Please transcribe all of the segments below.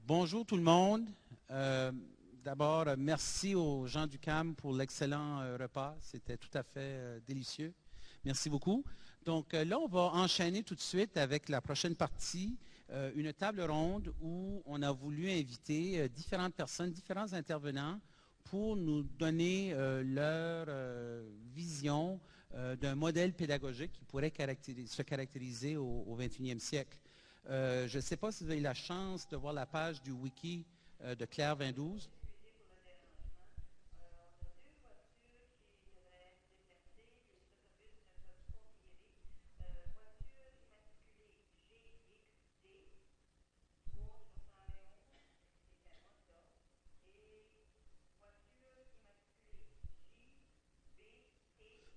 Bonjour tout le monde. D'abord, merci aux gens du CAM pour l'excellent repas. C'était tout à fait délicieux. Merci beaucoup. Donc là, on va enchaîner tout de suite avec la prochaine partie, une table ronde où on a voulu inviter différentes personnes, différents intervenants pour nous donner leur vision d'un modèle pédagogique qui pourrait se caractériser au 21e siècle. Je ne sais pas si vous avez la chance de voir la page du wiki de Claire 22.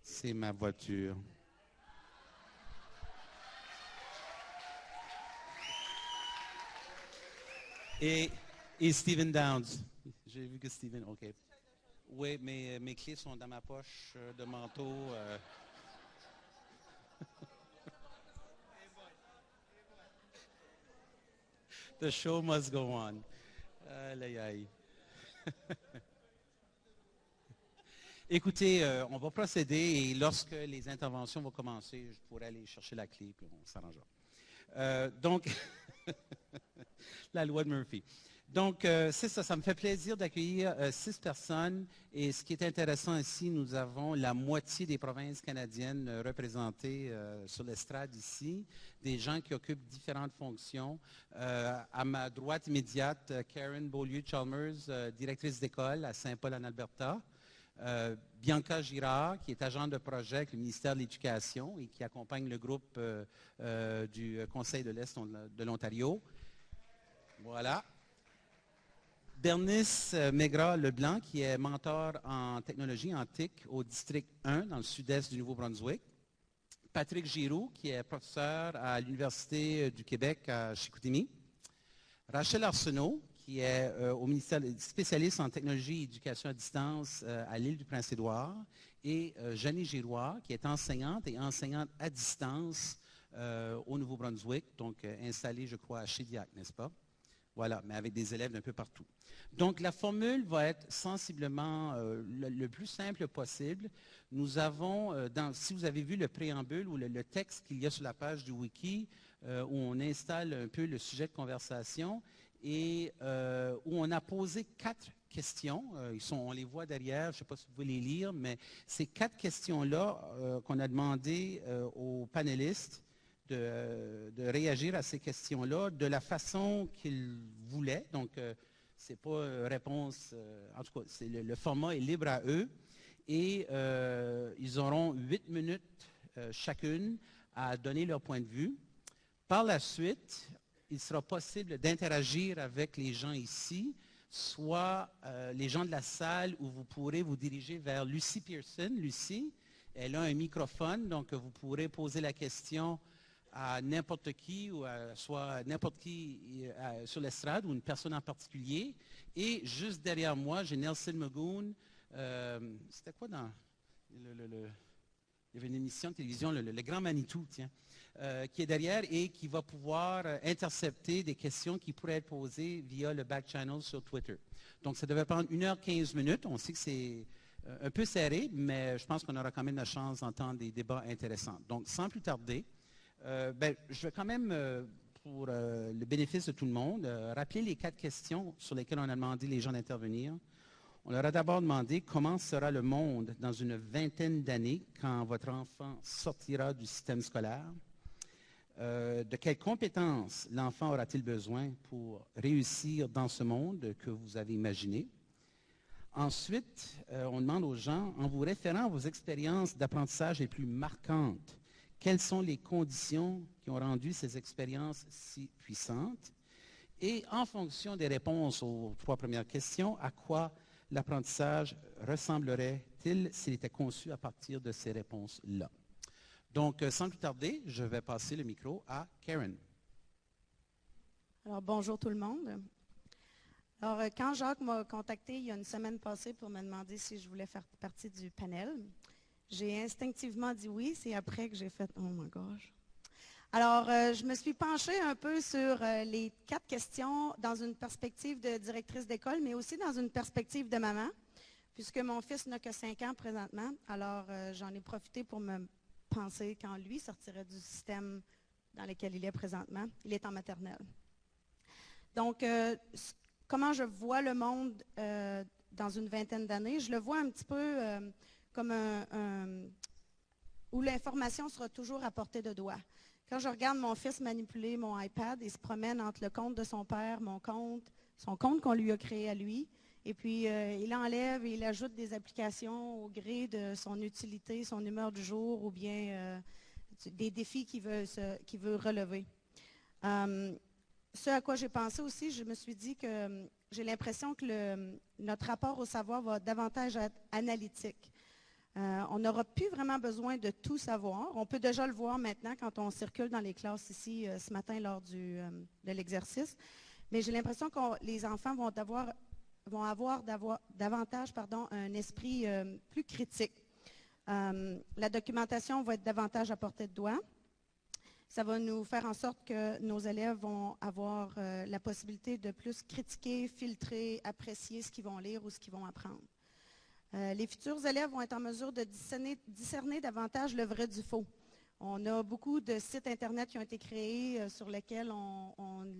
C'est ma voiture. Et Steven Downs. J'ai vu que Steven, OK. Oui, mes clés sont dans ma poche de manteau. The show must go on. Aïe, aïe. Écoutez, on va procéder et lorsque les interventions vont commencer, je pourrai aller chercher la clé puis on s'arrangera. Donc, la loi de Murphy. Donc, c'est ça, ça me fait plaisir d'accueillir 6 personnes. Et ce qui est intéressant ici, nous avons la moitié des provinces canadiennes représentées sur l'estrade ici, des gens qui occupent différentes fonctions. À ma droite immédiate, Karen Beaulieu-Chalmers, directrice d'école à Saint-Paul en Alberta. Bianca Girard, qui est agente de projet avec le ministère de l'Éducation et qui accompagne le groupe du Conseil de l'Est de l'Ontario. Voilà. Bernice Maigrat-Leblanc, qui est mentor en technologie en TIC au district 1 dans le sud-est du Nouveau-Brunswick. Patrick Giroux, qui est professeur à l'Université du Québec à Chicoutimi. Rachel Arsenault, qui est au ministère spécialiste en technologie et éducation à distance à l'île du Prince-Édouard. Et Jeannie Giroir, qui est enseignante à distance au Nouveau-Brunswick, donc installée, je crois, à Shediac, n'est-ce pas? Voilà, mais avec des élèves d'un peu partout. Donc, la formule va être sensiblement le plus simple possible. Nous avons, si vous avez vu le préambule ou le texte qu'il y a sur la page du wiki, où on installe un peu le sujet de conversation et où on a posé 4 questions. On les voit derrière, je ne sais pas si vous pouvez les lire, mais ces 4 questions-là qu'on a demandé aux panélistes de réagir à ces questions-là de la façon qu'ils voulaient. Donc, ce n'est pas réponse, en tout cas, le format est libre à eux. Et ils auront 8 minutes chacune à donner leur point de vue. Par la suite, il sera possible d'interagir avec les gens ici, soit les gens de la salle où vous pourrez vous diriger vers Lucie Pearson. Lucie, elle a un microphone, donc vous pourrez poser la question à n'importe qui, ou soit n'importe qui sur l'estrade ou une personne en particulier. Et juste derrière moi, j'ai Nelson Magoon. C'était quoi dans il y avait une émission de télévision, le Grand Manitou, tiens, qui est derrière et qui va pouvoir intercepter des questions qui pourraient être posées via le back channel sur Twitter. Donc, ça devait prendre 1h15 minutes. On sait que c'est un peu serré, mais je pense qu'on aura quand même la chance d'entendre des débats intéressants. Donc, sans plus tarder, je vais quand même, pour le bénéfice de tout le monde, rappeler les 4 questions sur lesquelles on a demandé les gens d'intervenir. On leur a d'abord demandé comment sera le monde dans une vingtaine d'années quand votre enfant sortira du système scolaire. De quelles compétences l'enfant aura-t-il besoin pour réussir dans ce monde que vous avez imaginé? Ensuite, on demande aux gens, en vous référant à vos expériences d'apprentissage les plus marquantes, quelles sont les conditions qui ont rendu ces expériences si puissantes? Et en fonction des réponses aux 3 premières questions, à quoi l'apprentissage ressemblerait-il s'il était conçu à partir de ces réponses-là? Donc, sans plus tarder, je vais passer le micro à Karen. Alors, bonjour tout le monde. Alors, quand Jacques m'a contacté il y a une semaine passée pour me demander si je voulais faire partie du panel, j'ai instinctivement dit oui. C'est après que j'ai fait « Oh my gosh ». Alors, je me suis penchée un peu sur les 4 questions dans une perspective de directrice d'école, mais aussi dans une perspective de maman, puisque mon fils n'a que 5 ans présentement. Alors, j'en ai profité pour me penser quand lui sortirait du système dans lequel il est présentement. Il est en maternelle. Donc, comment je vois le monde dans une vingtaine d'années? Je le vois un petit peu comme où l'information sera toujours à portée de doigt. Quand je regarde mon fils manipuler mon iPad, il se promène entre le compte de son père, mon compte, son compte qu'on lui a créé à lui, et puis il enlève et il ajoute des applications au gré de son utilité, son humeur du jour ou bien des défis qu'il veut relever. Ce à quoi j'ai pensé aussi, je me suis dit que j'ai l'impression que notre rapport au savoir va davantage être analytique. On n'aura plus vraiment besoin de tout savoir. On peut déjà le voir maintenant quand on circule dans les classes ici ce matin lors de l'exercice. Mais j'ai l'impression que les enfants vont avoir davantage un esprit plus critique. La documentation va être davantage à portée de doigt. Ça va nous faire en sorte que nos élèves vont avoir la possibilité de plus critiquer, filtrer, apprécier ce qu'ils vont lire ou ce qu'ils vont apprendre. Les futurs élèves vont être en mesure de discerner davantage le vrai du faux. On a beaucoup de sites Internet qui ont été créés sur lesquels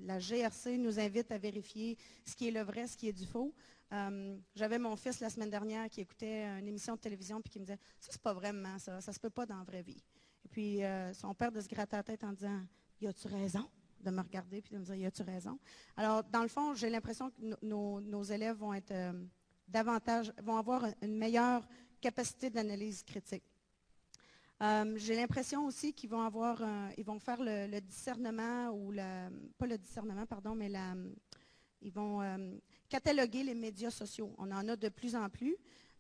la GRC nous invite à vérifier ce qui est le vrai, ce qui est du faux. J'avais mon fils la semaine dernière qui écoutait une émission de télévision et qui me disait « Ça, c'est pas vraiment ça, ça se peut pas dans la vraie vie. » Et puis, son père de se gratter la tête en disant « Y a-tu raison? » de me regarder puis de me dire « Y a-tu raison? » Alors, dans le fond, j'ai l'impression que nos élèves vont être vont avoir une meilleure capacité d'analyse critique. J'ai l'impression aussi qu'ils vont ils vont faire le discernement ou pas le discernement, pardon, mais ils vont cataloguer les médias sociaux. On en a de plus en plus,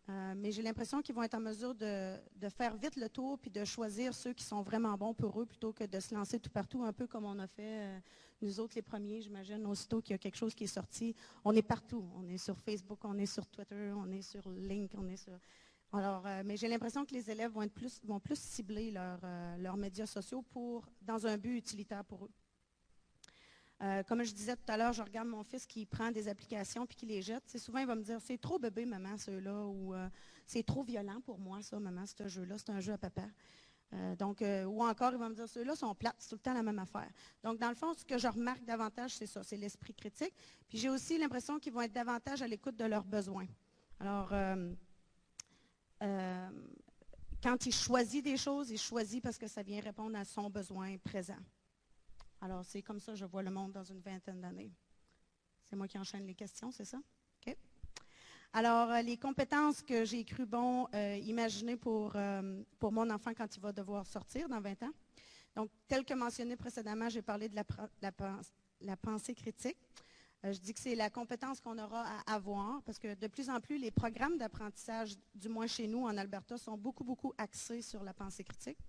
mais j'ai l'impression qu'ils vont être en mesure de faire vite le tour puis de choisir ceux qui sont vraiment bons pour eux plutôt que de se lancer tout partout, un peu comme on a fait nous autres les premiers, j'imagine, aussitôt qu'il y a quelque chose qui est sorti. On est partout. On est sur Facebook, on est sur Twitter, on est sur Link, on est sur... Alors, mais j'ai l'impression que les élèves vont plus cibler leurs médias sociaux dans un but utilitaire pour eux. Comme je disais tout à l'heure, je regarde mon fils qui prend des applications puis qui les jette. Souvent, il va me dire « C'est trop bébé, maman, ceux-là » ou « C'est trop violent pour moi, ça, maman, ce jeu-là, c'est un jeu à papa. » Ou encore, il va me dire « Ceux-là sont plates, c'est tout le temps la même affaire. » Donc, dans le fond, ce que je remarque davantage, c'est ça, c'est l'esprit critique. Puis j'ai aussi l'impression qu'ils vont être davantage à l'écoute de leurs besoins. Alors, quand il choisit des choses, il choisit parce que ça vient répondre à son besoin présent. Alors, c'est comme ça que je vois le monde dans une vingtaine d'années. C'est moi qui enchaîne les questions, c'est ça? OK. Alors, les compétences que j'ai cru bon imaginer pour mon enfant quand il va devoir sortir dans 20 ans. Donc, tel que mentionné précédemment, j'ai parlé de la pensée critique. Je dis que c'est la compétence qu'on aura à avoir parce que de plus en plus, les programmes d'apprentissage, du moins chez nous en Alberta, sont beaucoup, beaucoup axés sur la pensée critique.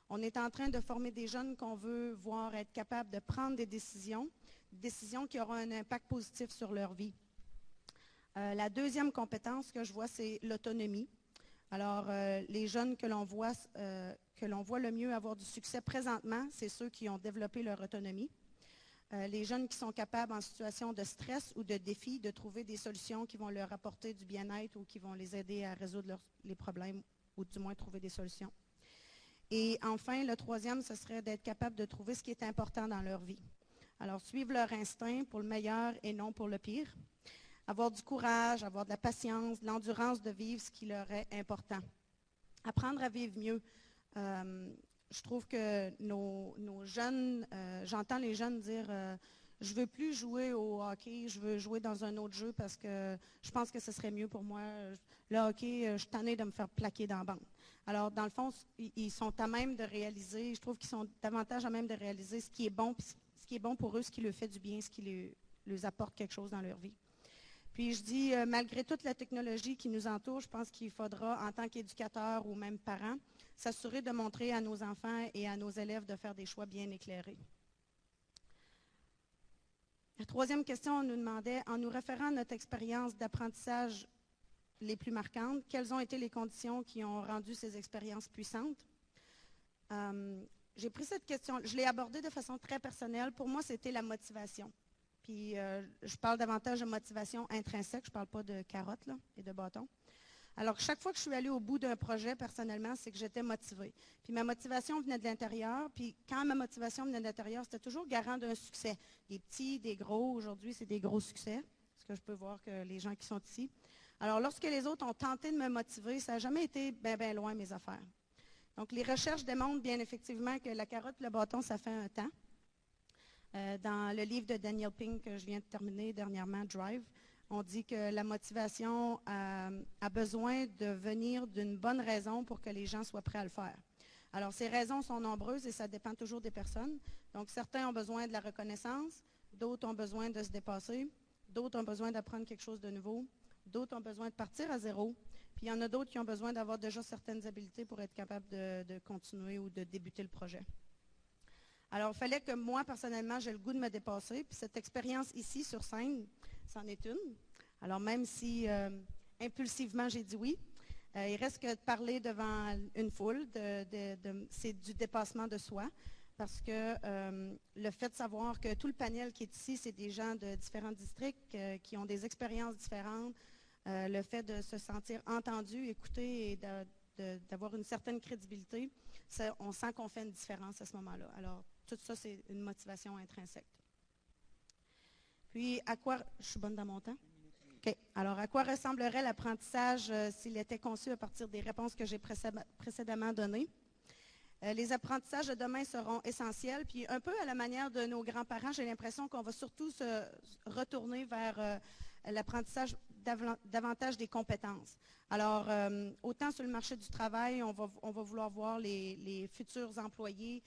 On est en train de former des jeunes qu'on veut voir être capables de prendre des décisions qui auront un impact positif sur leur vie. La deuxième compétence que je vois, c'est l'autonomie. Alors, les jeunes que l'on voit le mieux avoir du succès présentement, c'est ceux qui ont développé leur autonomie. Les jeunes qui sont capables, en situation de stress ou de défi, de trouver des solutions qui vont leur apporter du bien-être ou qui vont les aider à résoudre les problèmes ou du moins trouver des solutions. Et enfin, le troisième, ce serait d'être capable de trouver ce qui est important dans leur vie. Alors, suivre leur instinct pour le meilleur et non pour le pire. Avoir du courage, avoir de la patience, de l'endurance de vivre ce qui leur est important. Apprendre à vivre mieux. Je trouve que nos jeunes, j'entends les jeunes dire je ne veux plus jouer au hockey, je veux jouer dans un autre jeu parce que je pense que ce serait mieux pour moi. Le hockey, je suis tannée de me faire plaquer dans la bande. Alors, dans le fond, ils sont à même de réaliser, je trouve qu'ils sont davantage à même de réaliser ce qui est bon, ce qui est bon pour eux, ce qui leur fait du bien, ce qui leur apporte quelque chose dans leur vie. Puis je dis, malgré toute la technologie qui nous entoure, je pense qu'il faudra, en tant qu'éducateur ou même parent, s'assurer de montrer à nos enfants et à nos élèves de faire des choix bien éclairés. La troisième question, on nous demandait, en nous référant à notre expérience d'apprentissage les plus marquantes, quelles ont été les conditions qui ont rendu ces expériences puissantes? j'ai pris cette question, je l'ai abordée de façon très personnelle. Pour moi, c'était la motivation. Puis, je parle davantage de motivation intrinsèque, je ne parle pas de carottes là, et de bâtons. Alors, chaque fois que je suis allée au bout d'un projet, personnellement, c'est que j'étais motivée. Puis ma motivation venait de l'intérieur. Puis quand ma motivation venait de l'intérieur, c'était toujours garant d'un succès. Des petits, des gros. Aujourd'hui, c'est des gros succès. Parce que je peux voir que les gens qui sont ici. Alors, lorsque les autres ont tenté de me motiver, ça n'a jamais été bien loin mes affaires. Donc, les recherches démontrent bien effectivement que la carotte et le bâton, ça fait un temps. Dans le livre de Daniel Pink que je viens de terminer dernièrement, Drive, on dit que la motivation a besoin de venir d'une bonne raison pour que les gens soient prêts à le faire. Alors, ces raisons sont nombreuses et ça dépend toujours des personnes. Donc, certains ont besoin de la reconnaissance, d'autres ont besoin de se dépasser, d'autres ont besoin d'apprendre quelque chose de nouveau, d'autres ont besoin de partir à zéro, puis il y en a d'autres qui ont besoin d'avoir déjà certaines habiletés pour être capable de continuer ou de débuter le projet. Alors, il fallait que moi, personnellement, j'ai le goût de me dépasser. Puis cette expérience ici, sur scène, c'en est une. Alors, même si impulsivement, j'ai dit oui, il reste que de parler devant une foule, c'est du dépassement de soi. Parce que le fait de savoir que tout le panel qui est ici, c'est des gens de différents districts qui ont des expériences différentes, le fait de se sentir entendu, écouté et d'avoir une certaine crédibilité, on sent qu'on fait une différence à ce moment-là. Alors, tout ça, c'est une motivation intrinsèque. Puis, je suis bonne dans mon temps? OK. Alors, à quoi ressemblerait l'apprentissage s'il était conçu à partir des réponses que j'ai précédemment données? Les apprentissages de demain seront essentiels. Puis, un peu à la manière de nos grands-parents, j'ai l'impression qu'on va surtout se retourner vers l'apprentissage davantage des compétences. Alors, autant sur le marché du travail, on va vouloir voir les futurs employés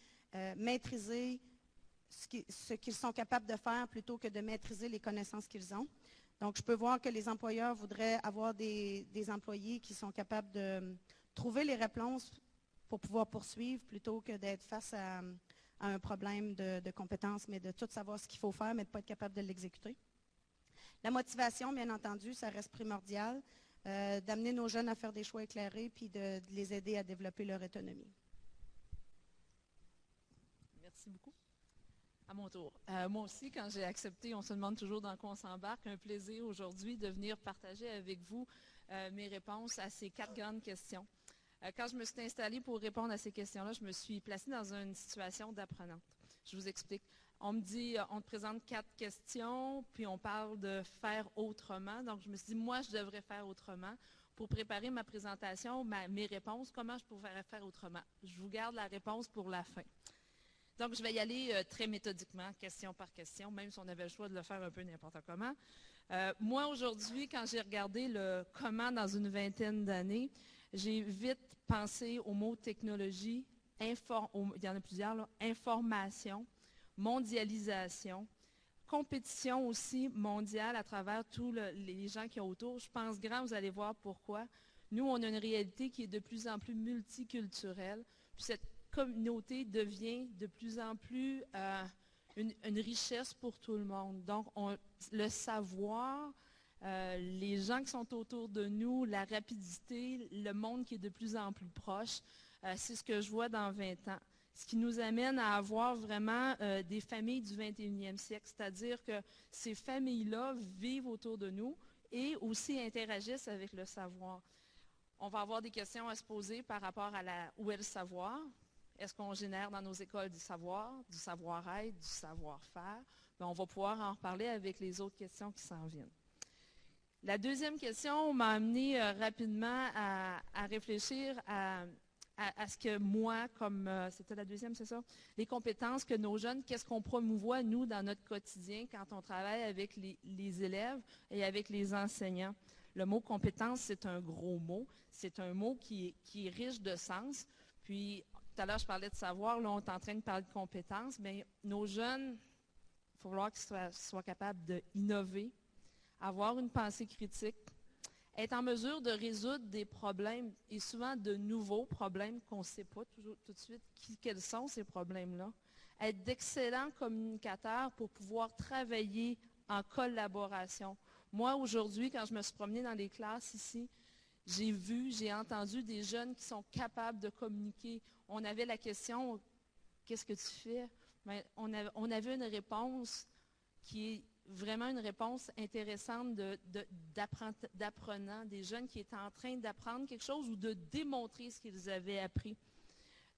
maîtriser ce qu'ils sont capables de faire plutôt que de maîtriser les connaissances qu'ils ont. Donc, je peux voir que les employeurs voudraient avoir des employés qui sont capables de trouver les réponses pour pouvoir poursuivre plutôt que d'être face à un problème de compétences, mais de tout savoir ce qu'il faut faire, mais de ne pas être capable de l'exécuter. La motivation, bien entendu, ça reste primordial, d'amener nos jeunes à faire des choix éclairés puis de les aider à développer leur autonomie. Merci beaucoup. À mon tour. Moi aussi, quand j'ai accepté, on se demande toujours dans quoi on s'embarque. Un plaisir aujourd'hui de venir partager avec vous mes réponses à ces 4 grandes questions. Quand je me suis installée pour répondre à ces questions-là, je me suis placée dans une situation d'apprenante. Je vous explique. On me dit, on te présente 4 questions, puis on parle de faire autrement. Donc, je me suis dit, moi, je devrais faire autrement. Pour préparer ma présentation, mes réponses, comment je pourrais faire autrement? Je vous garde la réponse pour la fin. Donc, je vais y aller très méthodiquement, question par question, même si on avait le choix de le faire un peu n'importe comment. Moi, aujourd'hui, quand j'ai regardé le comment dans une vingtaine d'années, j'ai vite pensé au mot technologie, il y en a plusieurs, là, information, mondialisation, compétition aussi mondiale à travers tous les gens qui sont autour. Je pense grand, vous allez voir pourquoi. Nous, on a une réalité qui est de plus en plus multiculturelle. Puis cette communauté devient de plus en plus une richesse pour tout le monde. Donc, le savoir, les gens qui sont autour de nous, la rapidité, le monde qui est de plus en plus proche, c'est ce que je vois dans 20 ans. Ce qui nous amène à avoir vraiment des familles du 21e siècle, c'est-à-dire que ces familles-là vivent autour de nous et aussi interagissent avec le savoir. On va avoir des questions à se poser par rapport à où est le savoir. Est-ce qu'on génère dans nos écoles du savoir-être, du savoir-faire? Bien, on va pouvoir en reparler avec les autres questions qui s'en viennent. La deuxième question m'a amené rapidement à réfléchir à ce que moi, comme c'était la deuxième, c'est ça? Les compétences que nos jeunes, qu'est-ce qu'on promouvoit, nous, dans notre quotidien quand on travaille avec les élèves et avec les enseignants? Le mot compétence, c'est un gros mot. C'est un mot qui est riche de sens. Puis, tout à l'heure, je parlais de savoir, là, on est en train de parler de compétences, mais nos jeunes, il faut falloir qu'ils soient capables d'innover, avoir une pensée critique, être en mesure de résoudre des problèmes, et souvent de nouveaux problèmes qu'on ne sait pas tout de suite quels sont ces problèmes-là. Être d'excellents communicateurs pour pouvoir travailler en collaboration. Moi, aujourd'hui, quand je me suis promenée dans les classes ici, j'ai entendu des jeunes qui sont capables de communiquer. On avait la question, qu'est-ce que tu fais? Ben, on avait une réponse qui est vraiment une réponse intéressante d'apprenants, des jeunes qui étaient en train d'apprendre quelque chose ou de démontrer ce qu'ils avaient appris.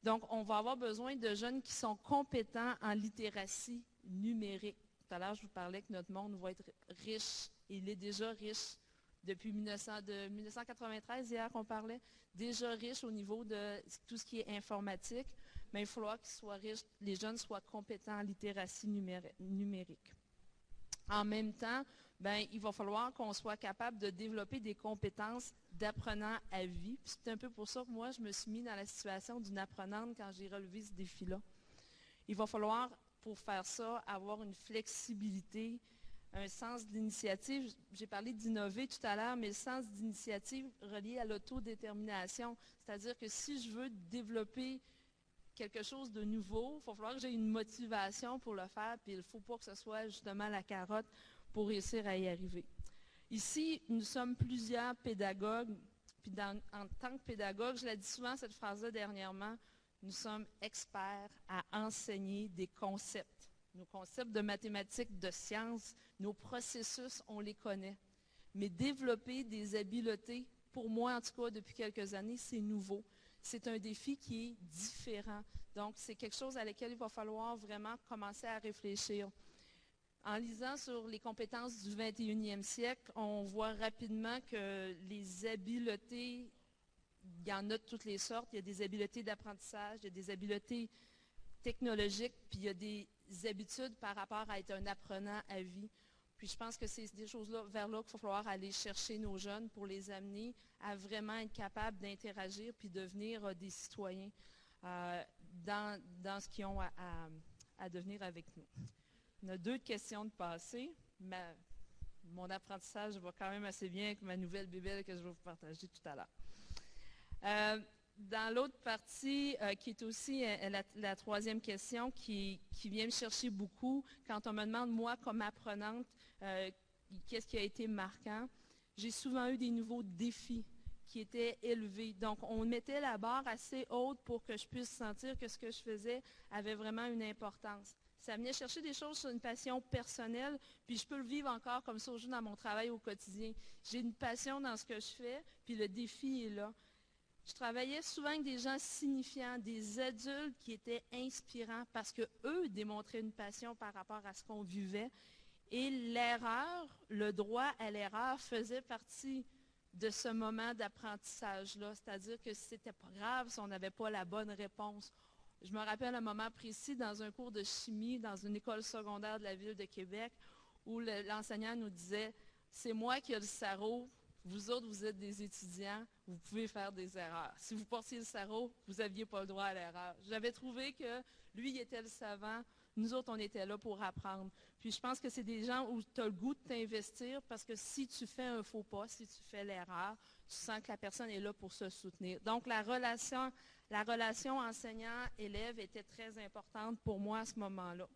Donc, on va avoir besoin de jeunes qui sont compétents en littératie numérique. Tout à l'heure, je vous parlais que notre monde va être riche. Il est déjà riche depuis 1993, hier qu'on parlait, déjà riche au niveau de tout ce qui est informatique, mais il va falloir qu'ils soient riches, les jeunes soient compétents en littératie numérique. En même temps, ben, il va falloir qu'on soit capable de développer des compétences d'apprenant à vie. C'est un peu pour ça que moi, je me suis mis dans la situation d'une apprenante quand j'ai relevé ce défi-là. Il va falloir, pour faire ça, avoir une flexibilité, un sens d'initiative. J'ai parlé d'innover tout à l'heure, mais le sens d'initiative relié à l'autodétermination. C'est-à-dire que si je veux développer quelque chose de nouveau, il va falloir que j'ai une motivation pour le faire, puis il ne faut pas que ce soit justement la carotte pour réussir à y arriver. Ici, nous sommes plusieurs pédagogues, puis en tant que pédagogue, je l'ai dit souvent cette phrase-là dernièrement, nous sommes experts à enseigner des concepts. Nos concepts de mathématiques, de sciences, nos processus, on les connaît. Mais développer des habiletés, pour moi en tout cas depuis quelques années, c'est nouveau. C'est un défi qui est différent. Donc, c'est quelque chose à laquelle il va falloir vraiment commencer à réfléchir. En lisant sur les compétences du 21e siècle, on voit rapidement que les habiletés, il y en a de toutes les sortes. Il y a des habiletés d'apprentissage, il y a des habiletés technologiques, puis il y a des habitudes par rapport à être un apprenant à vie. Puis je pense que c'est des choses-là vers là qu'il va falloir aller chercher nos jeunes pour les amener à vraiment être capables d'interagir puis devenir des citoyens dans ce qu'ils ont à devenir avec nous. On a 2 questions de passé. Mon apprentissage va quand même assez bien avec ma nouvelle bébelle que je vais vous partager tout à l'heure. Dans l'autre partie, qui est aussi la 3e question, qui vient me chercher beaucoup, quand on me demande, moi, comme apprenante, qu'est-ce qui a été marquant, j'ai souvent eu des nouveaux défis qui étaient élevés. Donc, on mettait la barre assez haute pour que je puisse sentir que ce que je faisais avait vraiment une importance. Ça venait chercher des choses sur une passion personnelle, puis je peux le vivre encore comme ça aujourd'hui dans mon travail au quotidien. J'ai une passion dans ce que je fais, puis le défi est là. Je travaillais souvent avec des gens signifiants, des adultes qui étaient inspirants parce qu'eux démontraient une passion par rapport à ce qu'on vivait. Et l'erreur, le droit à l'erreur faisait partie de ce moment d'apprentissage-là. C'est-à-dire que c'était pas grave si on n'avait pas la bonne réponse. Je me rappelle un moment précis dans un cours de chimie dans une école secondaire de la ville de Québec où l'enseignant nous disait « C'est moi qui ai le sarreau. Vous autres, vous êtes des étudiants, vous pouvez faire des erreurs. Si vous portiez le sarreau, vous n'aviez pas le droit à l'erreur. » J'avais trouvé que lui, il était le savant, nous autres, on était là pour apprendre. Puis je pense que c'est des gens où tu as le goût de t'investir parce que si tu fais un faux pas, si tu fais l'erreur, tu sens que la personne est là pour se soutenir. Donc la relation enseignant-élève était très importante pour moi à ce moment-là.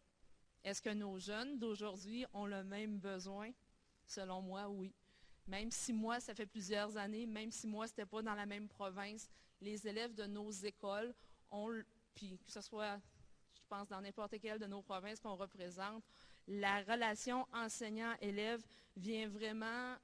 Est-ce que nos jeunes d'aujourd'hui ont le même besoin? Selon moi, oui. Même si moi, ça fait plusieurs années, même si moi, ce n'était pas dans la même province, les élèves de nos écoles ont, puis que ce soit, je pense, dans n'importe quelle de nos provinces qu'on représente, la relation enseignant-élève vient vraiment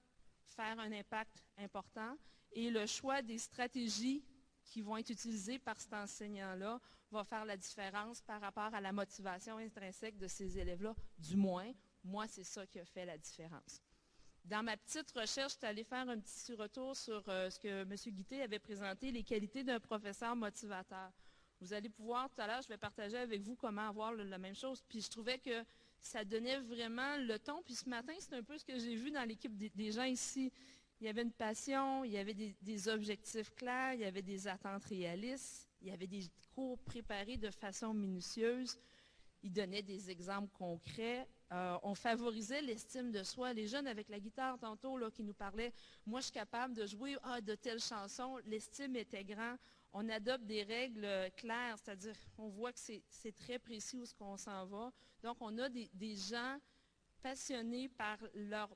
faire un impact important et le choix des stratégies qui vont être utilisées par cet enseignant-là va faire la différence par rapport à la motivation intrinsèque de ces élèves-là. Du moins, moi, c'est ça qui a fait la différence. Dans ma petite recherche, je suis allée faire un petit retour sur ce que M. Guité avait présenté, les qualités d'un professeur motivateur. Vous allez pouvoir, tout à l'heure, je vais partager avec vous comment avoir la même chose. Puis je trouvais que ça donnait vraiment le ton. Puis ce matin, c'est un peu ce que j'ai vu dans l'équipe des gens ici. Il y avait une passion, il y avait des objectifs clairs, il y avait des attentes réalistes, il y avait des cours préparés de façon minutieuse. Ils donnaient des exemples concrets. On favorisait l'estime de soi. Les jeunes avec la guitare tantôt là, qui nous parlaient, moi je suis capable de jouer de telles chansons, l'estime était grand. On adopte des règles claires, c'est-à-dire on voit que c'est très précis où ce qu'on s'en va. Donc on a des gens passionnés par leur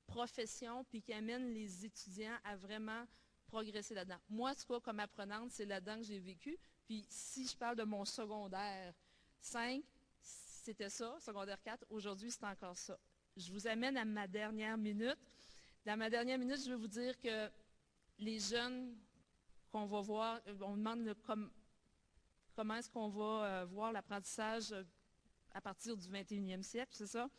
profession puis qui amènent les étudiants à vraiment progresser là-dedans. Moi, en tout cas, comme apprenante, c'est là-dedans que j'ai vécu. Puis si je parle de mon secondaire 5, c'était ça, secondaire 4, aujourd'hui c'est encore ça. Je vous amène à ma dernière minute. Dans ma dernière minute, je vais vous dire que les jeunes qu'on va voir, on demande comment est-ce qu'on va voir l'apprentissage à partir du 21e siècle, c'est ça?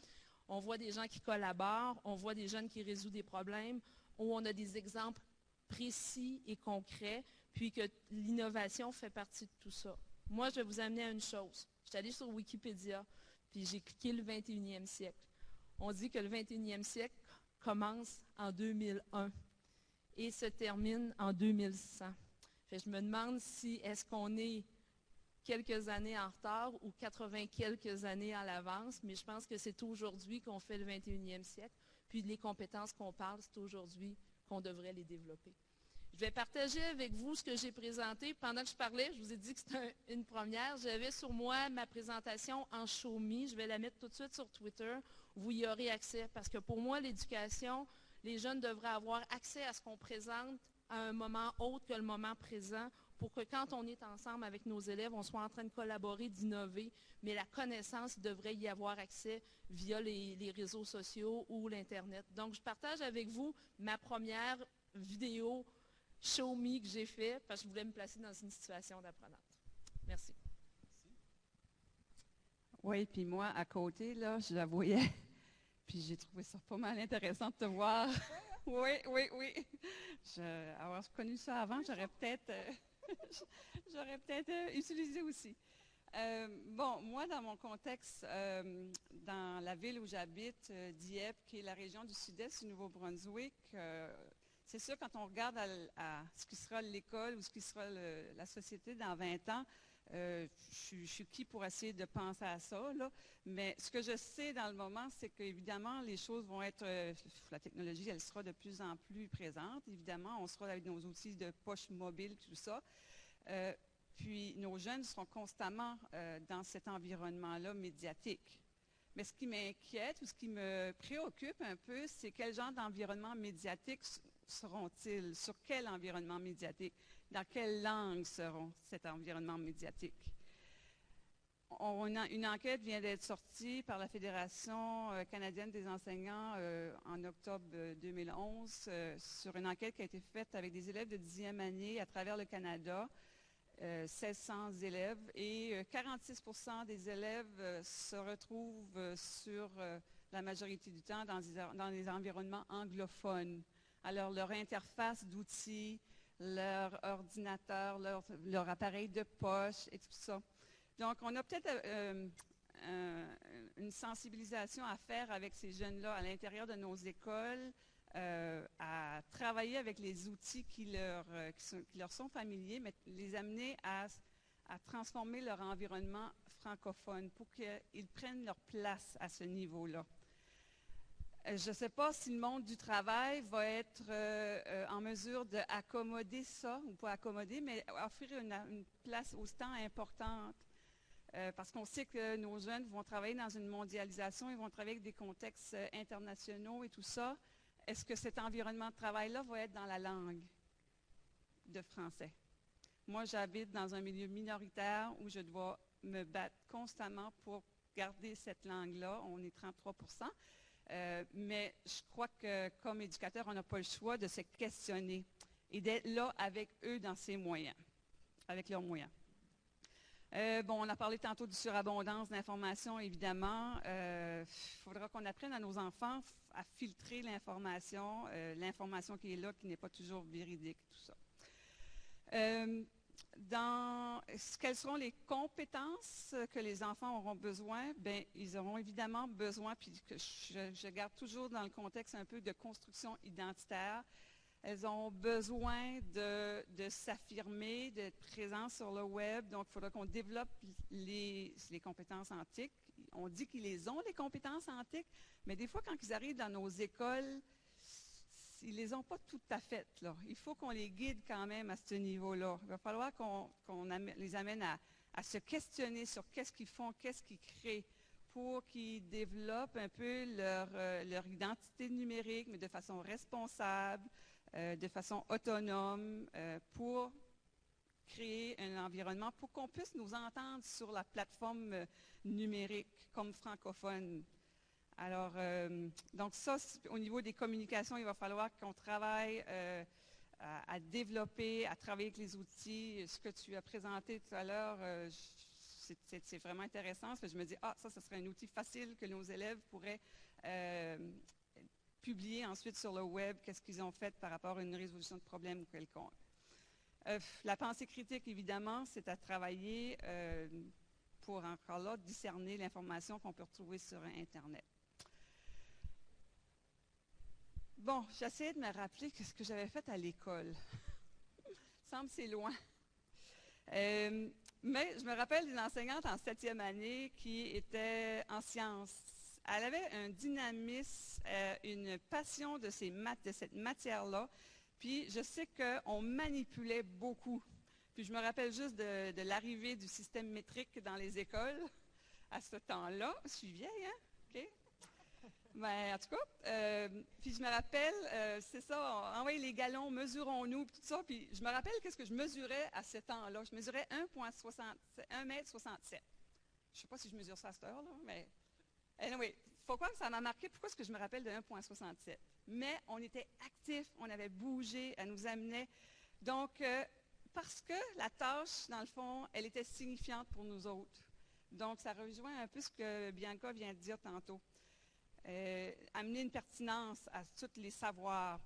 On voit des gens qui collaborent, on voit des jeunes qui résolvent des problèmes, où on a des exemples précis et concrets, puis que l'innovation fait partie de tout ça. Moi, je vais vous amener à une chose. Je suis allée sur Wikipédia, puis j'ai cliqué le 21e siècle. On dit que le 21e siècle commence en 2001 et se termine en 2100. Je me demande si est-ce qu'on est quelques années en retard ou 80 quelques années à l'avance, mais je pense que c'est aujourd'hui qu'on fait le 21e siècle, puis les compétences qu'on parle, c'est aujourd'hui qu'on devrait les développer. Je vais partager avec vous ce que j'ai présenté. Pendant que je parlais, je vous ai dit que c'était une première. J'avais sur moi ma présentation en Show Me. Je vais la mettre tout de suite sur Twitter. Vous y aurez accès. Parce que pour moi, l'éducation, les jeunes devraient avoir accès à ce qu'on présente à un moment autre que le moment présent pour que quand on est ensemble avec nos élèves, on soit en train de collaborer, d'innover. Mais la connaissance, il devrait y avoir accès via les réseaux sociaux ou l'Internet. Donc, je partage avec vous ma première vidéo Show Me que j'ai fait parce que je voulais me placer dans une situation d'apprenante. Merci. Oui, puis moi, à côté, là, je la voyais, puis j'ai trouvé ça pas mal intéressant de te voir. Oui. Avoir connu ça avant, j'aurais peut-être utilisé aussi. Bon, moi, dans mon contexte, dans la ville où j'habite, Dieppe, qui est la région du sud-est du Nouveau-Brunswick, c'est sûr, quand on regarde à ce qui sera l'école ou ce qui sera la société dans 20 ans, je suis qui pour essayer de penser à ça, là? Mais ce que je sais dans le moment, c'est qu'évidemment, les choses vont être, la technologie, elle sera de plus en plus présente. Évidemment, on sera avec nos outils de poche mobile, tout ça. Puis nos jeunes seront constamment dans cet environnement-là médiatique. Mais ce qui m'inquiète ou ce qui me préoccupe un peu, c'est quel genre d'environnement médiatique seront-ils? Sur quel environnement médiatique? Dans quelle langue seront cet environnement médiatique? Une enquête vient d'être sortie par la Fédération canadienne des enseignants en octobre 2011 sur une enquête qui a été faite avec des élèves de 10e année à travers le Canada, 1600 élèves, et 46% des élèves se retrouvent sur la majorité du temps dans les environnements anglophones. Alors, leur interface d'outils, leur ordinateur, leur appareil de poche et tout ça. Donc, on a peut-être une sensibilisation à faire avec ces jeunes-là à l'intérieur de nos écoles, à travailler avec les outils qui leur sont familiers, mais les amener à transformer leur environnement francophone pour qu'ils prennent leur place à ce niveau-là. Je ne sais pas si le monde du travail va être en mesure d'accommoder ça, ou pas accommoder, mais offrir une place autant importante. Parce qu'on sait que nos jeunes vont travailler dans une mondialisation, ils vont travailler avec des contextes internationaux et tout ça. Est-ce que cet environnement de travail-là va être dans la langue de français? Moi, j'habite dans un milieu minoritaire où je dois me battre constamment pour garder cette langue-là. On est 33%. Mais je crois que comme éducateur, on n'a pas le choix de se questionner et d'être là avec eux dans ces moyens, avec leurs moyens. Bon, on a parlé tantôt de surabondance d'informations, évidemment. Il faudra qu'on apprenne à nos enfants à filtrer l'information qui est là, qui n'est pas toujours véridique, tout ça. Quelles seront les compétences que les enfants auront besoin? Bien, ils auront évidemment besoin, puis que je garde toujours dans le contexte un peu de construction identitaire. Elles ont besoin de s'affirmer, d'être présentes sur le web. Donc, il faudra qu'on développe les compétences en TIC. On dit qu'ils les ont, les compétences en TIC, mais des fois, quand ils arrivent dans nos écoles, ils ne les ont pas tout à fait, là. Il faut qu'on les guide quand même à ce niveau-là. Il va falloir qu'on les amène à se questionner sur qu'est-ce qu'ils font, qu'est-ce qu'ils créent, pour qu'ils développent un peu leur identité numérique, mais de façon responsable, de façon autonome, pour créer un environnement pour qu'on puisse nous entendre sur la plateforme numérique comme francophone. Alors, donc ça, au niveau des communications, il va falloir qu'on travaille à développer, à travailler avec les outils. Ce que tu as présenté tout à l'heure, c'est vraiment intéressant. Je me dis, ça serait un outil facile que nos élèves pourraient publier ensuite sur le web, qu'est-ce qu'ils ont fait par rapport à une résolution de problème quelconque. La pensée critique, évidemment, c'est à travailler pour, encore là, discerner l'information qu'on peut retrouver sur Internet. Bon, j'essaie de me rappeler ce que j'avais fait à l'école. Il semble que c'est loin. Mais je me rappelle d'une enseignante en 7e année qui était en sciences. Elle avait un dynamisme, une passion de cette matière-là. Puis je sais qu'on manipulait beaucoup. Puis je me rappelle juste de l'arrivée du système métrique dans les écoles à ce temps-là. Je suis vieille, hein? OK? Ben, en tout cas, puis je me rappelle, c'est ça, envoyez les galons, mesurons-nous, tout ça. Puis je me rappelle qu'est-ce que je mesurais à ce temps-là. Je mesurais 1,67 m. Je ne sais pas si je mesure ça à cette heure-là, mais anyway, pourquoi ça m'a marqué? Pourquoi est-ce que je me rappelle de 1,67? Mais on était actifs, on avait bougé, elle nous amenait. Donc, parce que la tâche, dans le fond, elle était signifiante pour nous autres. Donc, ça rejoint un peu ce que Bianca vient de dire tantôt. Amener une pertinence à tous les savoirs.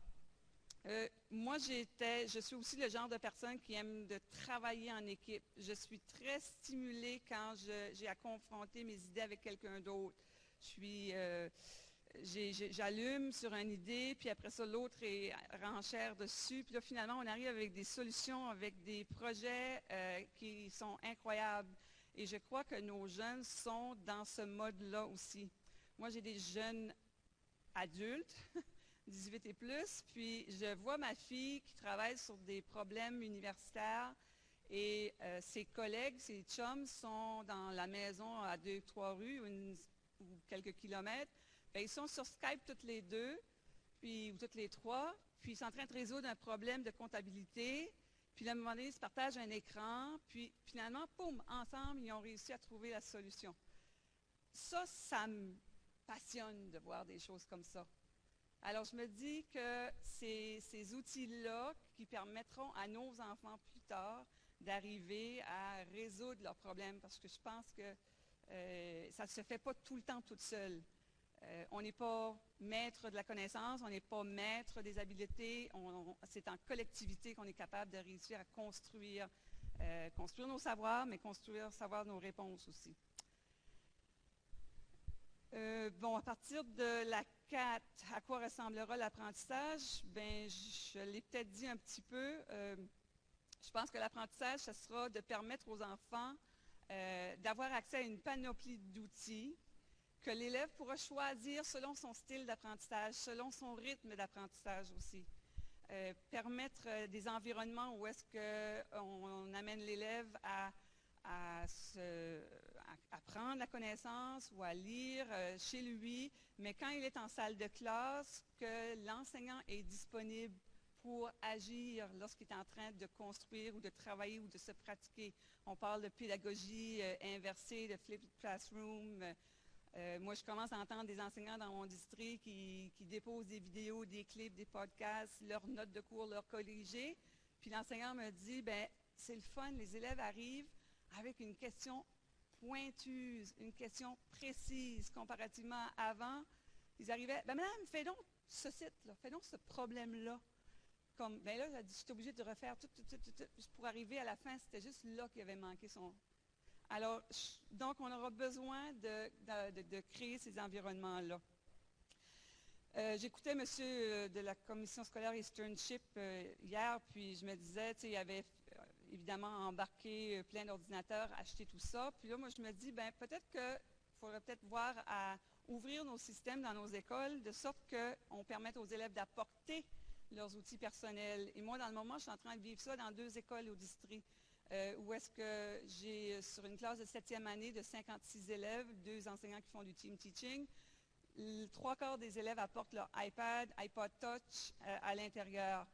Moi, je suis aussi le genre de personne qui aime de travailler en équipe. Je suis très stimulée quand j'ai à confronter mes idées avec quelqu'un d'autre. J'allume sur une idée, puis après ça, l'autre est renchère dessus. Puis là, finalement, on arrive avec des solutions, avec des projets qui sont incroyables. Et je crois que nos jeunes sont dans ce mode-là aussi. Moi, j'ai des jeunes adultes, 18 et plus, puis je vois ma fille qui travaille sur des problèmes universitaires et ses collègues, ses chums sont dans la maison à 2-3 rues ou quelques kilomètres. Bien, ils sont sur Skype toutes les deux, ou toutes les trois, puis ils sont en train de résoudre un problème de comptabilité, puis à un moment donné, ils se partagent un écran, puis finalement, poum, ensemble, ils ont réussi à trouver la solution. Ça me passionne de voir des choses comme ça. Alors, je me dis que ces outils-là qui permettront à nos enfants plus tard d'arriver à résoudre leurs problèmes, parce que je pense que ça ne se fait pas tout le temps toute seule. On n'est pas maître de la connaissance, on n'est pas maître des habiletés, c'est en collectivité qu'on est capable de réussir à construire nos savoirs, mais savoir nos réponses aussi. Bon, à partir de la 4, à quoi ressemblera l'apprentissage? Bien, je l'ai peut-être dit un petit peu. Je pense que l'apprentissage, ce sera de permettre aux enfants d'avoir accès à une panoplie d'outils que l'élève pourra choisir selon son style d'apprentissage, selon son rythme d'apprentissage aussi. Permettre des environnements où est-ce qu'on amène l'élève à prendre la connaissance ou à lire chez lui, mais quand il est en salle de classe, que l'enseignant est disponible pour agir lorsqu'il est en train de construire ou de travailler ou de se pratiquer. On parle de pédagogie inversée, de flipped classroom. Moi, je commence à entendre des enseignants dans mon district qui déposent des vidéos, des clips, des podcasts, leurs notes de cours, leurs collégés. Puis l'enseignant me dit, bien, c'est le fun, les élèves arrivent avec une question pointueuse, une question précise, comparativement à avant. Ils arrivaient, ben madame, fais donc ce site-là, fais donc ce problème-là. Comme, ben là, j'étais obligée de refaire tout, pour arriver à la fin, c'était juste là qu'il avait manqué son... Alors, donc, on aura besoin de créer ces environnements-là. J'écoutais monsieur de la commission scolaire Easternship hier, puis je me disais, tu sais, il avait évidemment embarqué plein d'ordinateurs, acheté tout ça. Puis là, moi, je me dis, ben peut-être qu'il faudrait peut-être voir à ouvrir nos systèmes dans nos écoles, de sorte qu'on permette aux élèves d'apporter leurs outils personnels. Et moi, dans le moment, je suis en train de vivre ça dans 2 écoles au district, où est-ce que j'ai, sur une classe de 7e année, de 56 élèves, 2 enseignants qui font du team teaching, 3/4 des élèves apportent leur iPad, iPod Touch à l'intérieur.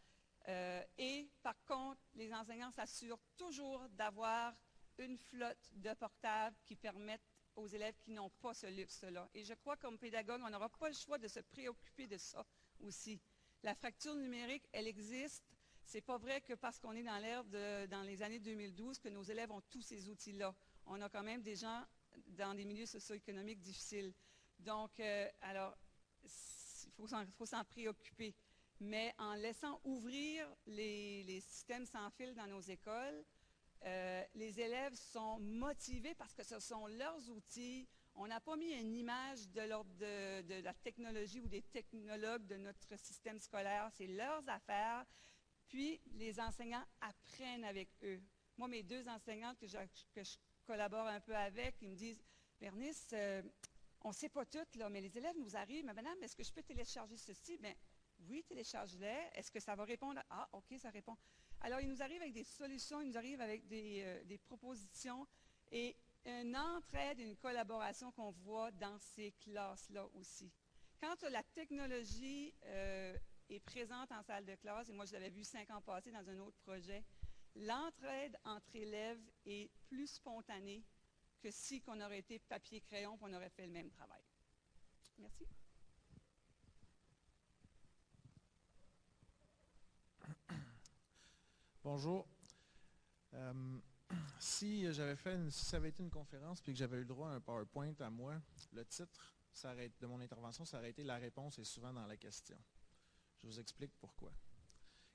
Et par contre, les enseignants s'assurent toujours d'avoir une flotte de portables qui permettent aux élèves qui n'ont pas ce luxe-là. Et je crois comme pédagogue, on n'aura pas le choix de se préoccuper de ça aussi. La fracture numérique, elle existe. C'est pas vrai que parce qu'on est dans l'ère dans les années 2012 que nos élèves ont tous ces outils-là. On a quand même des gens dans des milieux socio-économiques difficiles. Donc, alors, il faut s'en préoccuper. Mais en laissant ouvrir les systèmes sans fil dans nos écoles, les élèves sont motivés parce que ce sont leurs outils. On n'a pas mis une image de la technologie ou des technologues de notre système scolaire. C'est leurs affaires. Puis, les enseignants apprennent avec eux. Moi, mes 2 enseignantes que je collabore un peu avec, ils me disent, « Bernice, on ne sait pas tout, là, mais les élèves nous arrivent. Mais madame, est-ce que je peux télécharger ceci? » Bien, oui, télécharge-les. Est-ce que ça va répondre? Ah, OK, ça répond. Alors, ils nous arrivent avec des solutions, ils nous arrivent avec des propositions et une entraide, une collaboration qu'on voit dans ces classes-là aussi. Quand la technologie est présente en salle de classe, et moi je l'avais vu 5 ans passés dans un autre projet, l'entraide entre élèves est plus spontanée que si on aurait été papier-crayon et on aurait fait le même travail. Merci. Bonjour. Si ça avait été une conférence puis que j'avais eu le droit à un PowerPoint à moi, le titre de mon intervention, ça aurait été « La réponse est souvent dans la question ». Je vous explique pourquoi.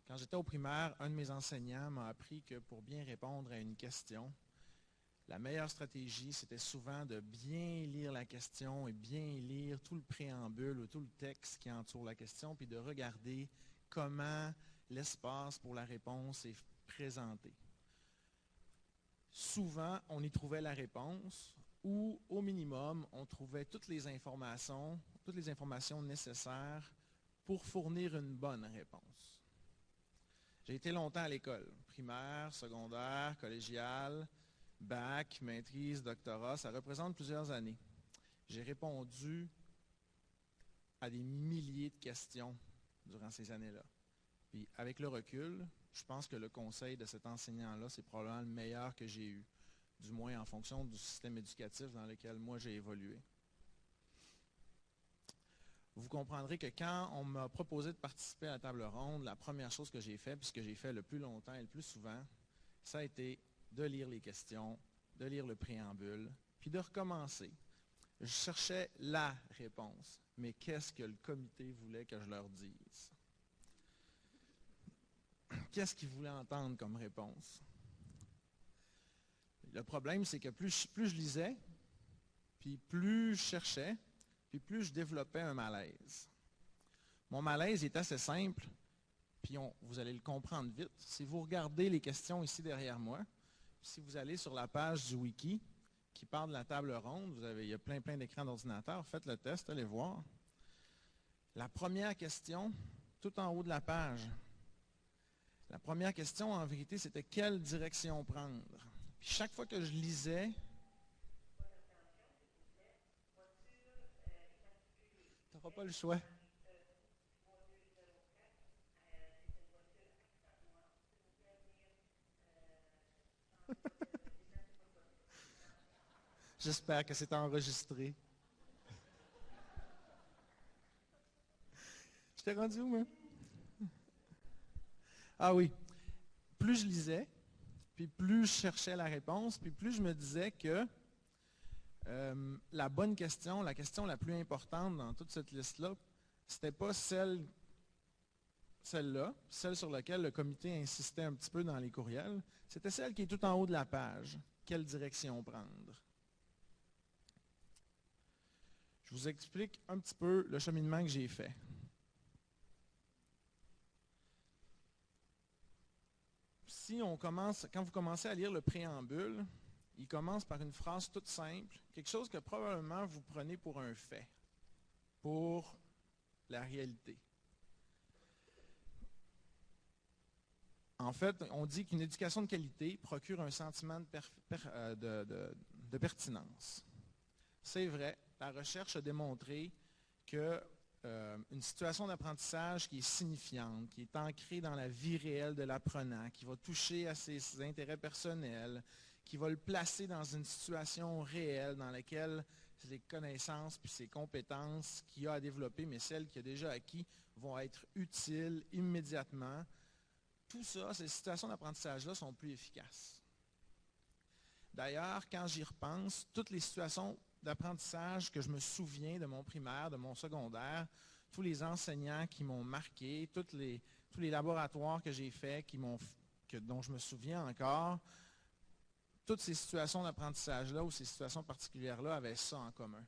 Quand j'étais au primaire, un de mes enseignants m'a appris que pour bien répondre à une question, la meilleure stratégie, c'était souvent de bien lire la question et bien lire tout le préambule ou tout le texte qui entoure la question, puis de regarder comment l'espace pour la réponse est présenté. Souvent, on y trouvait la réponse ou, au minimum, on trouvait toutes les informations nécessaires pour fournir une bonne réponse. J'ai été longtemps à l'école, primaire, secondaire, collégiale, bac, maîtrise, doctorat, ça représente plusieurs années. J'ai répondu à des milliers de questions durant ces années-là. Puis avec le recul, je pense que le conseil de cet enseignant-là, c'est probablement le meilleur que j'ai eu, du moins en fonction du système éducatif dans lequel moi j'ai évolué. Vous comprendrez que quand on m'a proposé de participer à la table ronde, la première chose que j'ai fait, puis ce que j'ai fait le plus longtemps et le plus souvent, ça a été de lire les questions, de lire le préambule, puis de recommencer. Je cherchais la réponse, mais qu'est-ce que le comité voulait que je leur dise? Qu'est-ce qu'ils voulaient entendre comme réponse? Le problème, c'est que plus je lisais, puis plus je cherchais, puis plus je développais un malaise. Mon malaise est assez simple, puis vous allez le comprendre vite. Si vous regardez les questions ici derrière moi, si vous allez sur la page du wiki qui parle de la table ronde, il y a plein d'écrans d'ordinateur, faites le test, allez voir. La première question, tout en haut de la page, la première question, en vérité, c'était quelle direction prendre. Puis chaque fois que je lisais, tu n'auras pas le choix. J'espère que c'est enregistré. Je t'ai rendu où, moi? Ah oui. Plus je lisais, puis plus je cherchais la réponse, puis plus je me disais que la bonne question, la question la plus importante dans toute cette liste-là, c'était pas celle-là, celle sur laquelle le comité insistait un petit peu dans les courriels, c'était celle qui est tout en haut de la page. Quelle direction prendre? Je vous explique un petit peu le cheminement que j'ai fait. Quand vous commencez à lire le préambule, il commence par une phrase toute simple, quelque chose que probablement vous prenez pour un fait, pour la réalité. En fait, on dit qu'une éducation de qualité procure un sentiment de pertinence. C'est vrai, la recherche a démontré que une situation d'apprentissage qui est signifiante, qui est ancrée dans la vie réelle de l'apprenant, qui va toucher à ses intérêts personnels, qui va le placer dans une situation réelle dans laquelle les connaissances puis ses compétences qu'il a à développer, mais celles qu'il a déjà acquis, vont être utiles immédiatement. Tout ça, ces situations d'apprentissage-là sont plus efficaces. D'ailleurs, quand j'y repense, toutes les situations d'apprentissage que je me souviens de mon primaire, de mon secondaire, tous les enseignants qui m'ont marqué, tous les laboratoires que j'ai faits, dont je me souviens encore, toutes ces situations d'apprentissage-là ou ces situations particulières-là avaient ça en commun.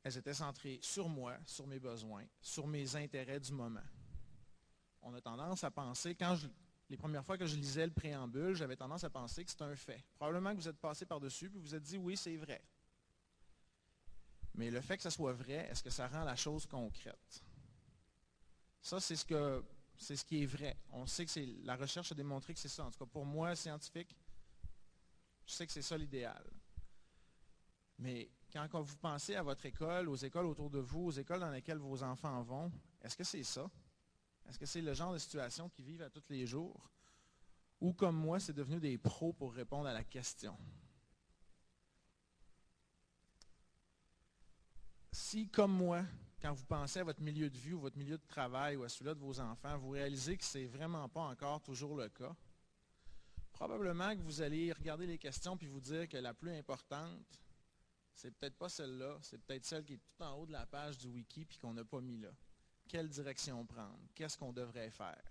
Elles étaient centrées sur moi, sur mes besoins, sur mes intérêts du moment. On a tendance à penser, les premières fois que je lisais le préambule, j'avais tendance à penser que c'est un fait. Probablement que vous êtes passé par-dessus et vous vous êtes dit « oui, c'est vrai ». Mais le fait que ça soit vrai, est-ce que ça rend la chose concrète? Ça, c'est ce qui est vrai. On sait que la recherche a démontré que c'est ça. En tout cas, pour moi, scientifique, je sais que c'est ça l'idéal. Mais quand vous pensez à votre école, aux écoles autour de vous, aux écoles dans lesquelles vos enfants vont, est-ce que c'est ça? Est-ce que c'est le genre de situation qu'ils vivent à tous les jours? Ou comme moi, c'est devenu des pros pour répondre à la question? Si, comme moi, quand vous pensez à votre milieu de vie ou votre milieu de travail ou à celui-là de vos enfants, vous réalisez que ce n'est vraiment pas encore toujours le cas, probablement que vous allez regarder les questions puis vous dire que la plus importante, c'est peut-être pas celle-là, c'est peut-être celle qui est tout en haut de la page du wiki puis qu'on n'a pas mis là. Quelle direction prendre? Qu'est-ce qu'on devrait faire?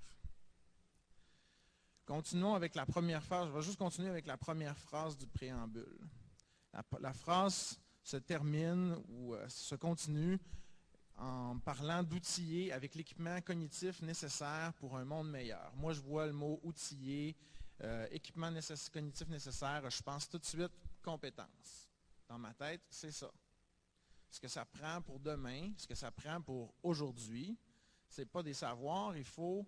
Continuons avec la première phrase. Je vais juste continuer avec la première phrase du préambule. La phrase se termine ou se continue en parlant d'outiller avec l'équipement cognitif nécessaire pour un monde meilleur. Moi, je vois le mot outiller, équipement cognitif nécessaire, je pense tout de suite compétence. Dans ma tête, c'est ça. Ce que ça prend pour demain, ce que ça prend pour aujourd'hui, ce n'est pas des savoirs, il faut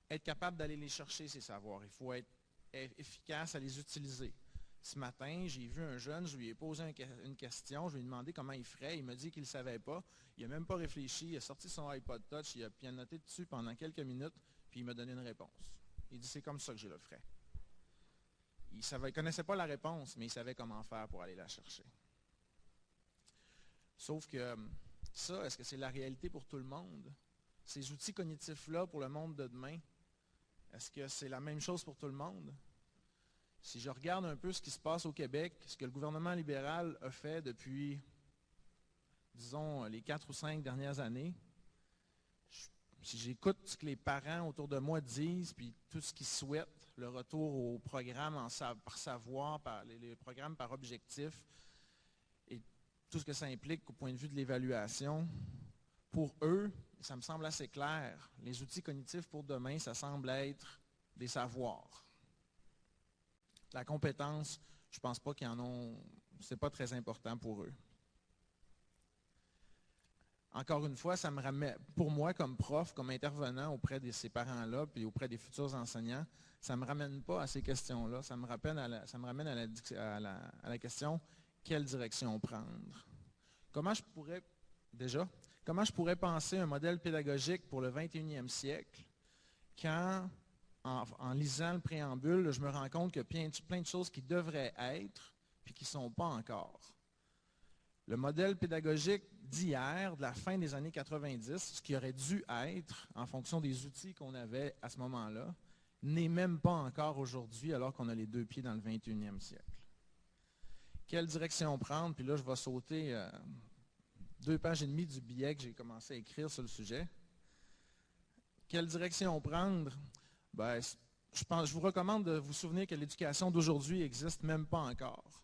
être capable d'aller les chercher, ces savoirs. Il faut être efficace à les utiliser. Ce matin, j'ai vu un jeune, je lui ai posé une question, je lui ai demandé comment il ferait, il m'a dit qu'il ne savait pas, il n'a même pas réfléchi, il a sorti son iPod Touch, il a pianoté dessus pendant quelques minutes, puis il m'a donné une réponse. Il dit, c'est comme ça que je le ferais. Il ne connaissait pas la réponse, mais il savait comment faire pour aller la chercher. Sauf que ça, est-ce que c'est la réalité pour tout le monde? Ces outils cognitifs-là pour le monde de demain, est-ce que c'est la même chose pour tout le monde? Si je regarde un peu ce qui se passe au Québec, ce que le gouvernement libéral a fait depuis, disons, les 4 ou 5 dernières années, si j'écoute ce que les parents autour de moi disent, puis tout ce qu'ils souhaitent, le retour au programme par savoir, les programmes par objectif, et tout ce que ça implique au point de vue de l'évaluation, pour eux, ça me semble assez clair, les outils cognitifs pour demain, ça semble être des savoirs. La compétence, je ne pense pas qu'ils en ont, ce n'est pas très important pour eux. Encore une fois, ça me ramène, pour moi comme prof, comme intervenant auprès de ces parents-là, puis auprès des futurs enseignants, ça ne me ramène pas à ces questions-là, ça me ramène à la question, quelle direction prendre? Comment je pourrais penser un modèle pédagogique pour le 21e siècle quand, en lisant le préambule, je me rends compte qu'il y a plein de choses qui devraient être puis qui ne sont pas encore. Le modèle pédagogique d'hier, de la fin des années 90, ce qui aurait dû être, en fonction des outils qu'on avait à ce moment-là, n'est même pas encore aujourd'hui, alors qu'on a les 2 pieds dans le 21e siècle. Quelle direction prendre? Puis là, je vais sauter 2 pages et demie du billet que j'ai commencé à écrire sur le sujet. Quelle direction prendre? Ben, je vous recommande de vous souvenir que l'éducation d'aujourd'hui n'existe même pas encore.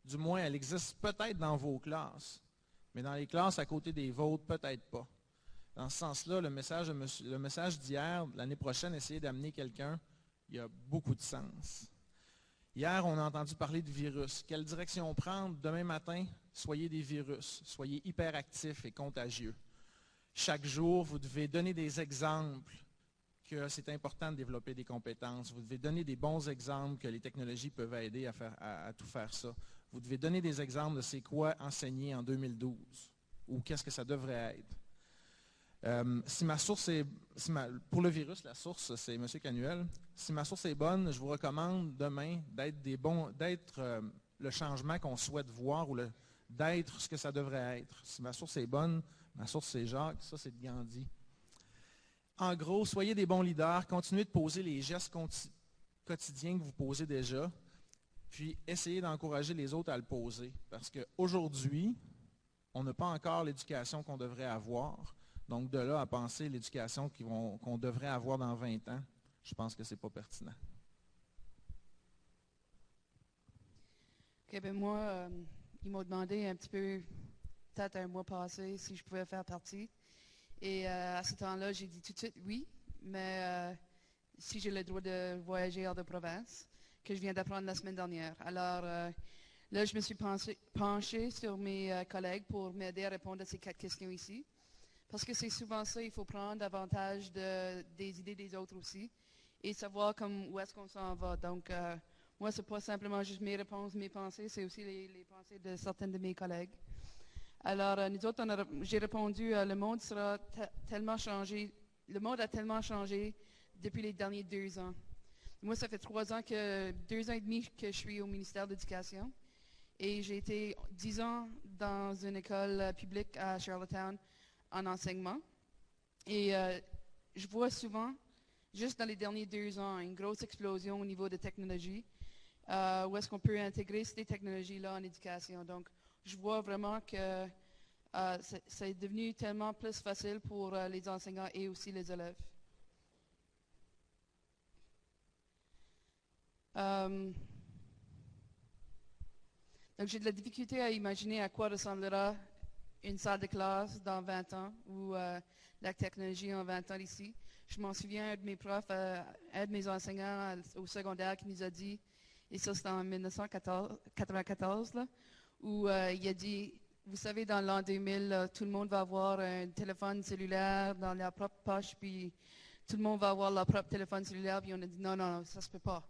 Du moins, elle existe peut-être dans vos classes, mais dans les classes à côté des vôtres, peut-être pas. Dans ce sens-là, le message d'hier, l'année prochaine, essayer d'amener quelqu'un, il y a beaucoup de sens. Hier, on a entendu parler de virus. Quelle direction prendre? Demain matin, soyez des virus. Soyez hyperactifs et contagieux. Chaque jour, vous devez donner des exemples que c'est important de développer des compétences. Vous devez donner des bons exemples que les technologies peuvent aider à tout faire ça. Vous devez donner des exemples de c'est quoi enseigner en 2012 ou qu'est-ce que ça devrait être. Si ma source est, pour le virus, la source, c'est M. Canuel. Si ma source est bonne, je vous recommande demain d'être le changement qu'on souhaite voir ou d'être ce que ça devrait être. Si ma source est bonne, ma source c'est Jacques, ça c'est de Gandhi. En gros, soyez des bons leaders, continuez de poser les gestes quotidiens que vous posez déjà, puis essayez d'encourager les autres à le poser. Parce qu'aujourd'hui, on n'a pas encore l'éducation qu'on devrait avoir. Donc, de là à penser l'éducation qu'on devrait avoir dans 20 ans, je pense que ce n'est pas pertinent. OK, ben moi, ils m'ont demandé un petit peu, peut-être un mois passé, si je pouvais faire partie. Et à ce temps-là, j'ai dit tout de suite oui, mais si j'ai le droit de voyager hors de province, que je viens d'apprendre la semaine dernière. Alors, là, je me suis penchée sur mes collègues pour m'aider à répondre à ces 4 questions ici. Parce que c'est souvent ça, il faut prendre avantage des idées des autres aussi et savoir où est-ce qu'on s'en va. Donc, moi, ce n'est pas simplement juste mes réponses, mes pensées, c'est aussi les pensées de certains de mes collègues. Alors, nous autres, j'ai répondu, le monde sera tellement changé, le monde a tellement changé depuis les derniers 2 ans. Moi, ça fait 2 ans et demi que je suis au ministère de l'Éducation et j'ai été 10 ans dans une école publique à Charlottetown en enseignement. Et je vois souvent, juste dans les derniers 2 ans, une grosse explosion au niveau de technologie, où est-ce qu'on peut intégrer ces technologies-là en éducation. Donc, je vois vraiment que c'est devenu tellement plus facile pour les enseignants et aussi les élèves. Donc, j'ai de la difficulté à imaginer à quoi ressemblera une salle de classe dans 20 ans ou la technologie en 20 ans ici. Je m'en souviens, un de mes profs, un de mes enseignants au secondaire qui nous a dit, et ça c'était en 1994, là, où il a dit, vous savez, dans l'an 2000, tout le monde va avoir un téléphone cellulaire dans leur propre poche, puis tout le monde va avoir leur propre téléphone cellulaire, puis on a dit non, non, non, ça se peut pas.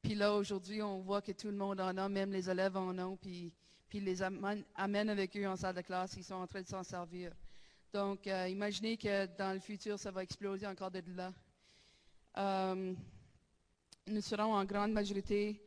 Puis là, aujourd'hui, on voit que tout le monde en a, même les élèves en ont, puis les amènent avec eux en salle de classe, ils sont en train de s'en servir. Donc, imaginez que dans le futur, ça va exploser encore de là. Nous serons en grande majorité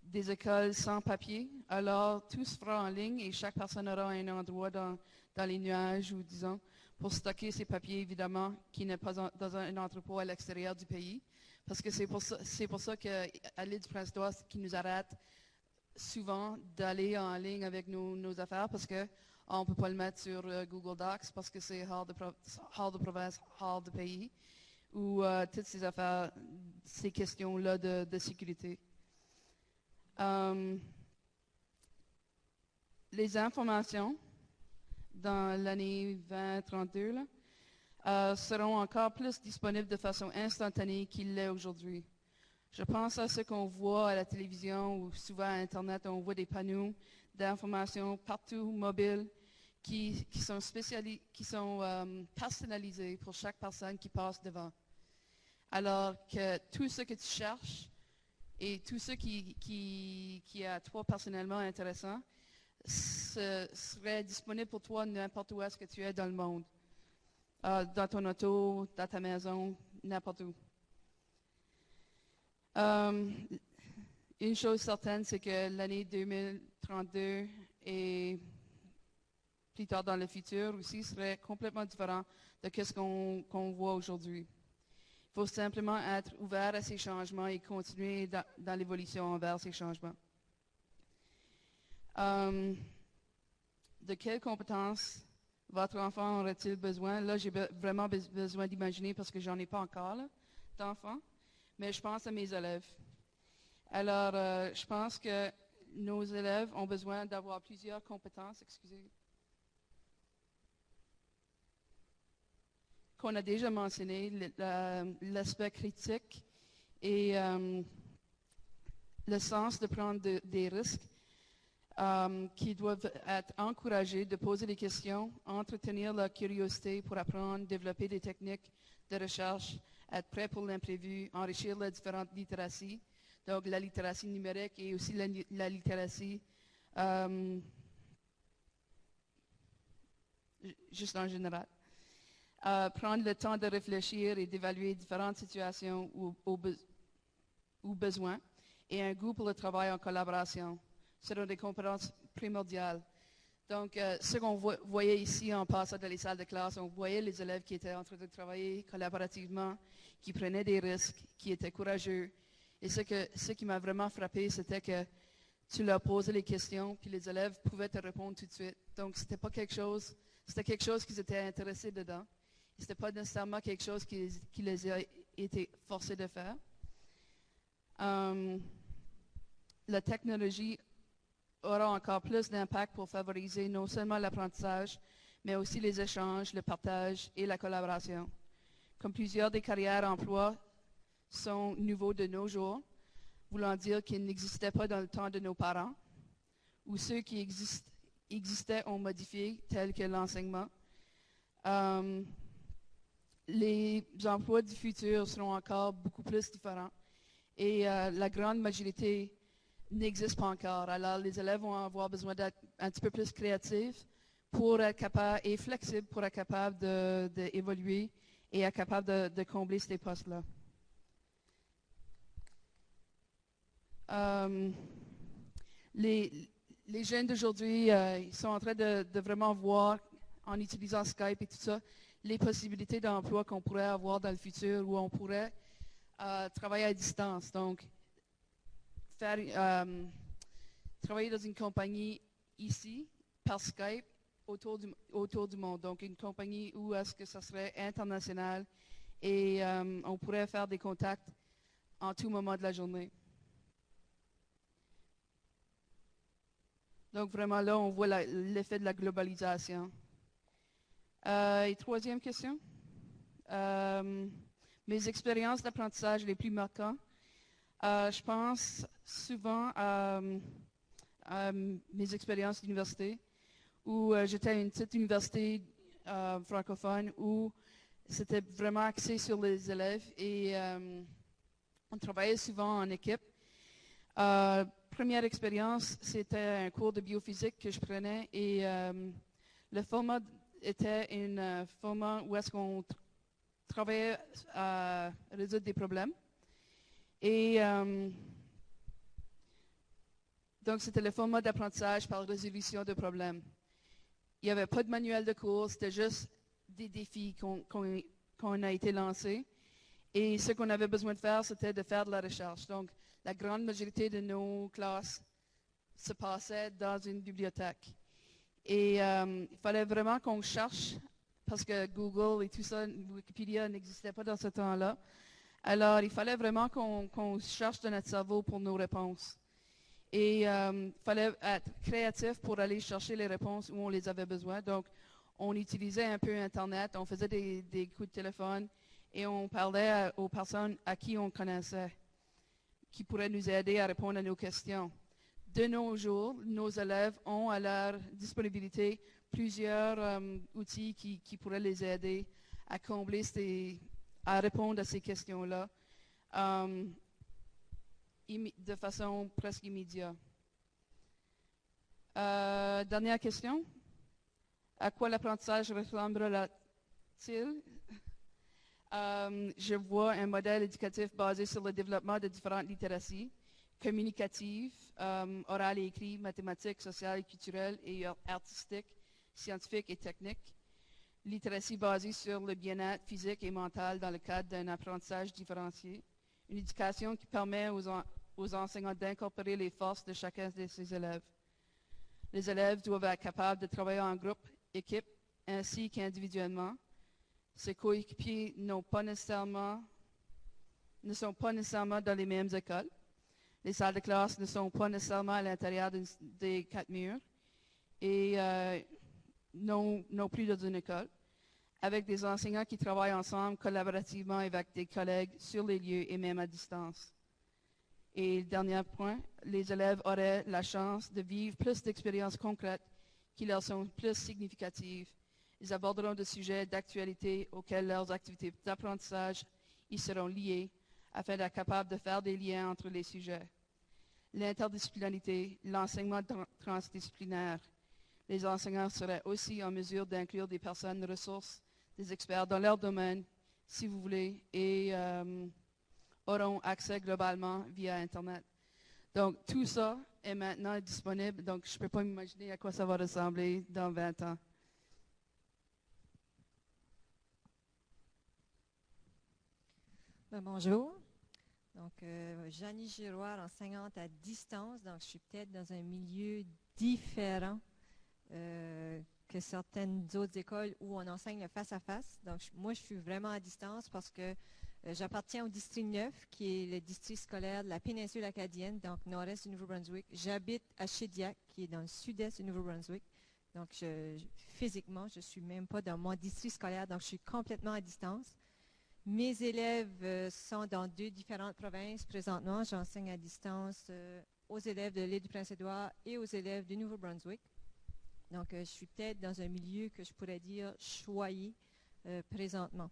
des écoles sans papier, alors tout se fera en ligne et chaque personne aura un endroit dans les nuages, ou disons, pour stocker ses papiers, évidemment, qui n'est pas dans un entrepôt à l'extérieur du pays. Parce que c'est pour ça qu'à l'île du Prince-Édouard, ce qui nous arrête souvent d'aller en ligne avec nos affaires, parce qu'on ne peut pas le mettre sur Google Docs, parce que c'est hors de province, hors de pays, ou toutes ces affaires, ces questions-là de sécurité. Les informations dans l'année 2032 seront encore plus disponibles de façon instantanée qu'il l'est aujourd'hui. Je pense à ce qu'on voit à la télévision ou souvent à Internet, on voit des panneaux d'information partout, mobiles, qui sont personnalisés pour chaque personne qui passe devant. Alors que tout ce que tu cherches et tout ce qui est à toi personnellement intéressant serait disponible pour toi n'importe où est-ce que tu es dans le monde. Dans ton auto, dans ta maison, n'importe où. Une chose certaine, c'est que l'année 2032 et plus tard dans le futur aussi serait complètement différent de ce qu'on voit aujourd'hui. Il faut simplement être ouvert à ces changements et continuer dans l'évolution envers ces changements. De quelles compétences votre enfant aurait-il besoin? Là, j'ai vraiment besoin d'imaginer parce que j'en ai pas encore d'enfants, mais je pense à mes élèves. Alors, je pense que nos élèves ont besoin d'avoir plusieurs compétences, qu'on a déjà mentionné, l'aspect critique et le sens de prendre des risques. Qui doivent être encouragés de poser des questions, entretenir leur curiosité pour apprendre, développer des techniques de recherche, être prêt pour l'imprévu, enrichir les différentes littératies, donc la littératie numérique et aussi la littératie Euh, juste en général. Prendre le temps de réfléchir et d'évaluer différentes situations ou besoins et un goût pour le travail en collaboration seront des compétences primordiales. Donc, ce qu'on voyait ici en passant dans les salles de classe, on voyait les élèves qui étaient en train de travailler collaborativement, qui prenaient des risques, qui étaient courageux. Et ce qui m'a vraiment frappé, c'était que tu leur posais les questions, puis les élèves pouvaient te répondre tout de suite. Donc, c'était quelque chose qu'ils étaient intéressés dedans. Ce n'était pas nécessairement quelque chose qui les a été forcés de faire. La technologie aura encore plus d'impact pour favoriser non seulement l'apprentissage, mais aussi les échanges, le partage et la collaboration. Comme plusieurs des carrières emploi sont nouveaux de nos jours, voulant dire qu'ils n'existaient pas dans le temps de nos parents, ou ceux qui existaient ont modifié, tels que l'enseignement. Les emplois du futur seront encore beaucoup plus différents et la grande majorité n'existe pas encore. Alors, les élèves vont avoir besoin d'être un petit peu plus créatifs pour être capables et flexibles pour être capables d'évoluer et être capables de combler ces postes-là. Les jeunes d'aujourd'hui, ils sont en train de vraiment voir, en utilisant Skype et tout ça, les possibilités d'emploi qu'on pourrait avoir dans le futur où on pourrait travailler à distance. Donc, travailler dans une compagnie ici, par Skype, autour du monde. Donc, une compagnie où est-ce que ça serait international et on pourrait faire des contacts en tout moment de la journée. Donc, vraiment, là, on voit l'effet de la globalisation. Et troisième question. Mes expériences d'apprentissage les plus marquantes. Je pense souvent à mes expériences d'université où j'étais à une petite université francophone où c'était vraiment axé sur les élèves et on travaillait souvent en équipe. Première expérience, c'était un cours de biophysique que je prenais et le format était un format où est-ce qu'on travaillait à résoudre des problèmes. Et donc, c'était le format d'apprentissage par résolution de problèmes. Il n'y avait pas de manuel de cours, c'était juste des défis qu'on a été lancés. Et ce qu'on avait besoin de faire, c'était de faire de la recherche. Donc, la grande majorité de nos classes se passaient dans une bibliothèque. Et il fallait vraiment qu'on cherche, parce que Google et tout ça, Wikipédia n'existait pas dans ce temps-là. Alors, il fallait vraiment qu'on cherche dans notre cerveau pour nos réponses. Et il fallait être créatif pour aller chercher les réponses où on les avait besoin. Donc, on utilisait un peu Internet, on faisait des coups de téléphone et on parlait aux personnes à qui on connaissait, qui pourraient nous aider à répondre à nos questions. De nos jours, nos élèves ont à leur disponibilité plusieurs outils qui pourraient les aider à combler à répondre à ces questions-là de façon presque immédiate. Dernière question. À quoi l'apprentissage ressemblera-t-il? Je vois un modèle éducatif basé sur le développement de différentes littératies, communicatives, orales et écrites, mathématiques, sociales et culturelles et artistiques, scientifiques et techniques. Littératie basée sur le bien-être physique et mental dans le cadre d'un apprentissage différencié. Une éducation qui permet aux enseignants d'incorporer les forces de chacun de ses élèves. Les élèves doivent être capables de travailler en groupe, équipe, ainsi qu'individuellement. Ces coéquipiers ne sont pas nécessairement dans les mêmes écoles. Les salles de classe ne sont pas nécessairement à l'intérieur des 4 murs et non plus dans une école, avec des enseignants qui travaillent ensemble collaborativement avec des collègues sur les lieux et même à distance. Et dernier point, les élèves auraient la chance de vivre plus d'expériences concrètes qui leur sont plus significatives. Ils aborderont des sujets d'actualité auxquels leurs activités d'apprentissage y seront liées afin d'être capables de faire des liens entre les sujets. l'interdisciplinarité, l'enseignement transdisciplinaire. Les enseignants seraient aussi en mesure d'inclure des personnes ressources, des experts dans leur domaine, si vous voulez, et auront accès globalement via Internet. Donc, tout ça est maintenant disponible, donc je ne peux pas m'imaginer à quoi ça va ressembler dans 20 ans. Bonjour. Donc, Jeannie Giroir, enseignante à distance. Donc, je suis peut-être dans un milieu différent que certaines autres écoles où on enseigne le face-à-face. Donc, moi, je suis vraiment à distance parce que j'appartiens au district 9, qui est le district scolaire de la péninsule acadienne, donc nord-est du Nouveau-Brunswick. J'habite à Shediac, qui est dans le sud-est du Nouveau-Brunswick. Donc, physiquement, je ne suis même pas dans mon district scolaire, donc je suis complètement à distance. Mes élèves sont dans 2 différentes provinces. Présentement, j'enseigne à distance aux élèves de l'île du Prince-Édouard et aux élèves du Nouveau-Brunswick. Donc, je suis peut-être dans un milieu que je pourrais dire choyé présentement.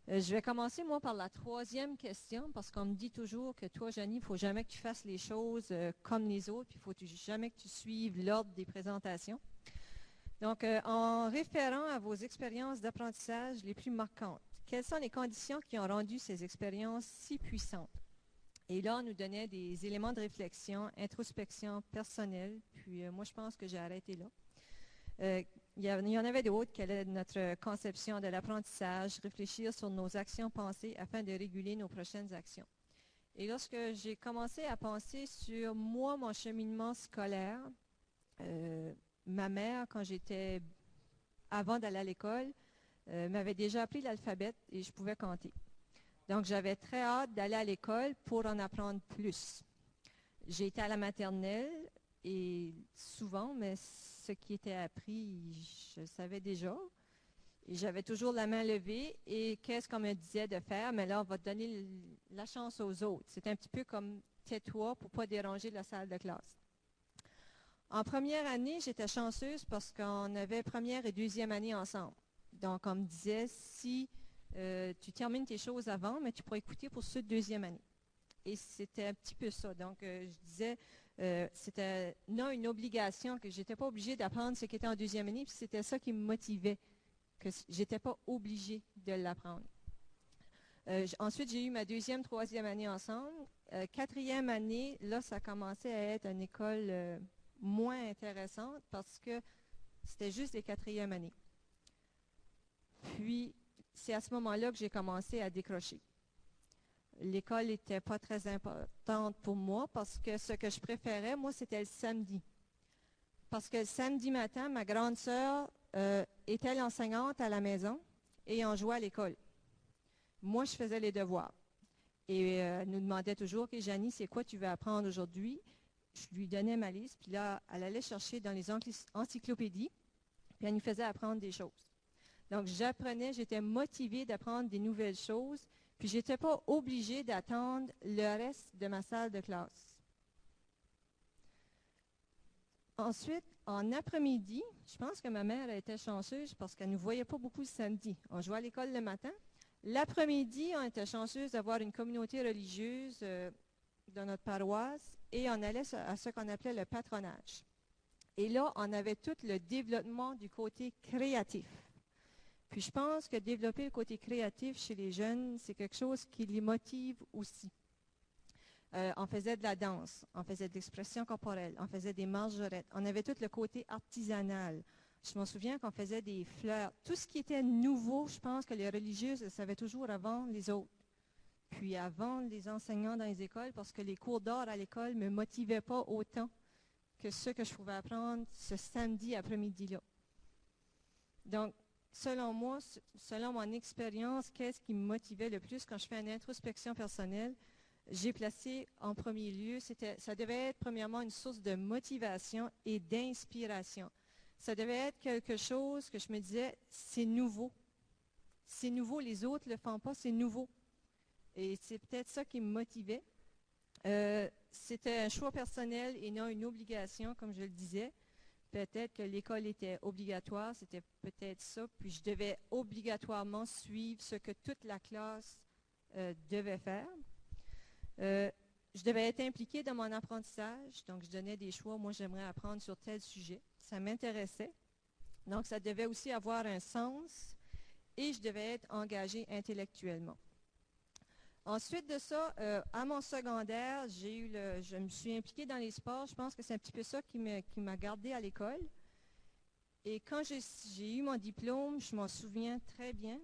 Je vais commencer, moi, par la 3e question, parce qu'on me dit toujours que toi, Jeannie, il ne faut jamais que tu fasses les choses comme les autres, puis il ne faut jamais que tu suives l'ordre des présentations. Donc, en référant à vos expériences d'apprentissage les plus marquantes, quelles sont les conditions qui ont rendu ces expériences si puissantes? Et là, on nous donnait des éléments de réflexion, introspection personnelle, puis moi, je pense que j'ai arrêté là. Il y en avait d'autres. Quelle est notre conception de l'apprentissage? Réfléchir sur nos actions pensées afin de réguler nos prochaines actions. Et lorsque j'ai commencé à penser sur moi, mon cheminement scolaire, ma mère, quand j'étais avant d'aller à l'école, m'avait déjà appris l'alphabet et je pouvais compter. Donc, j'avais très hâte d'aller à l'école pour en apprendre plus. J'ai été à la maternelle et souvent, mais ce qui était appris, je le savais déjà. Et j'avais toujours la main levée et qu'est-ce qu'on me disait de faire? Mais là, on va donner la chance aux autres. C'est un petit peu comme tais-toi pour ne pas déranger la salle de classe. En première année, j'étais chanceuse parce qu'on avait première et deuxième année ensemble. Donc, on me disait, si tu termines tes choses avant, mais tu pourras écouter pour ceux de deuxième année. Et c'était un petit peu ça. Donc, je disais, c'était non une obligation, que je n'étais pas obligée d'apprendre ce qui était en deuxième année, puis c'était ça qui me motivait, que je n'étais pas obligée de l'apprendre. Ensuite, j'ai eu ma deuxième, troisième année ensemble. Quatrième année, là, ça commençait à être une école moins intéressante parce que c'était juste des quatrièmes années. Puis, c'est à ce moment-là que j'ai commencé à décrocher. L'école n'était pas très importante pour moi parce que ce que je préférais, moi, c'était le samedi. Parce que le samedi matin, ma grande sœur était l'enseignante à la maison et on jouait à l'école. Moi, je faisais les devoirs. Et elle nous demandait toujours, OK, Jeannie, c'est quoi tu veux apprendre aujourd'hui? Je lui donnais ma liste, puis là, elle allait chercher dans les encyclopédies, puis elle nous faisait apprendre des choses. Donc, j'apprenais, j'étais motivée d'apprendre des nouvelles choses, puis je n'étais pas obligée d'attendre le reste de ma salle de classe. Ensuite, en après-midi, je pense que ma mère était chanceuse parce qu'elle ne nous voyait pas beaucoup le samedi. On jouait à l'école le matin. L'après-midi, on était chanceuse d'avoir une communauté religieuse dans notre paroisse et on allait à ce qu'on appelait le patronage. Et là, on avait tout le développement du côté créatif. Puis je pense que développer le côté créatif chez les jeunes, c'est quelque chose qui les motive aussi. On faisait de la danse, on faisait de l'expression corporelle, on faisait des margerettes, on avait tout le côté artisanal. Je me souviens qu'on faisait des fleurs. Tout ce qui était nouveau, je pense que les religieuses le savaient toujours avant les autres. Puis avant les enseignants dans les écoles, parce que les cours d'art à l'école ne me motivaient pas autant que ce que je pouvais apprendre ce samedi après-midi-là. Donc, selon moi, selon mon expérience, qu'est-ce qui me motivait le plus quand je fais une introspection personnelle? J'ai placé en premier lieu, ça devait être premièrement une source de motivation et d'inspiration. Ça devait être quelque chose que je me disais, c'est nouveau. C'est nouveau, les autres ne le font pas, c'est nouveau. Et c'est peut-être ça qui me motivait. C'était un choix personnel et non une obligation, comme je le disais. Peut-être que l'école était obligatoire, c'était peut-être ça. Puis je devais obligatoirement suivre ce que toute la classe devait faire. je devais être impliquée dans mon apprentissage. Donc, je donnais des choix. Moi, j'aimerais apprendre sur tel sujet. Ça m'intéressait. Donc, ça devait aussi avoir un sens et je devais être engagée intellectuellement. Ensuite de ça, à mon secondaire, je me suis impliquée dans les sports. Je pense que c'est un petit peu ça qui m'a gardée à l'école. Et quand j'ai eu mon diplôme, je m'en souviens très bien,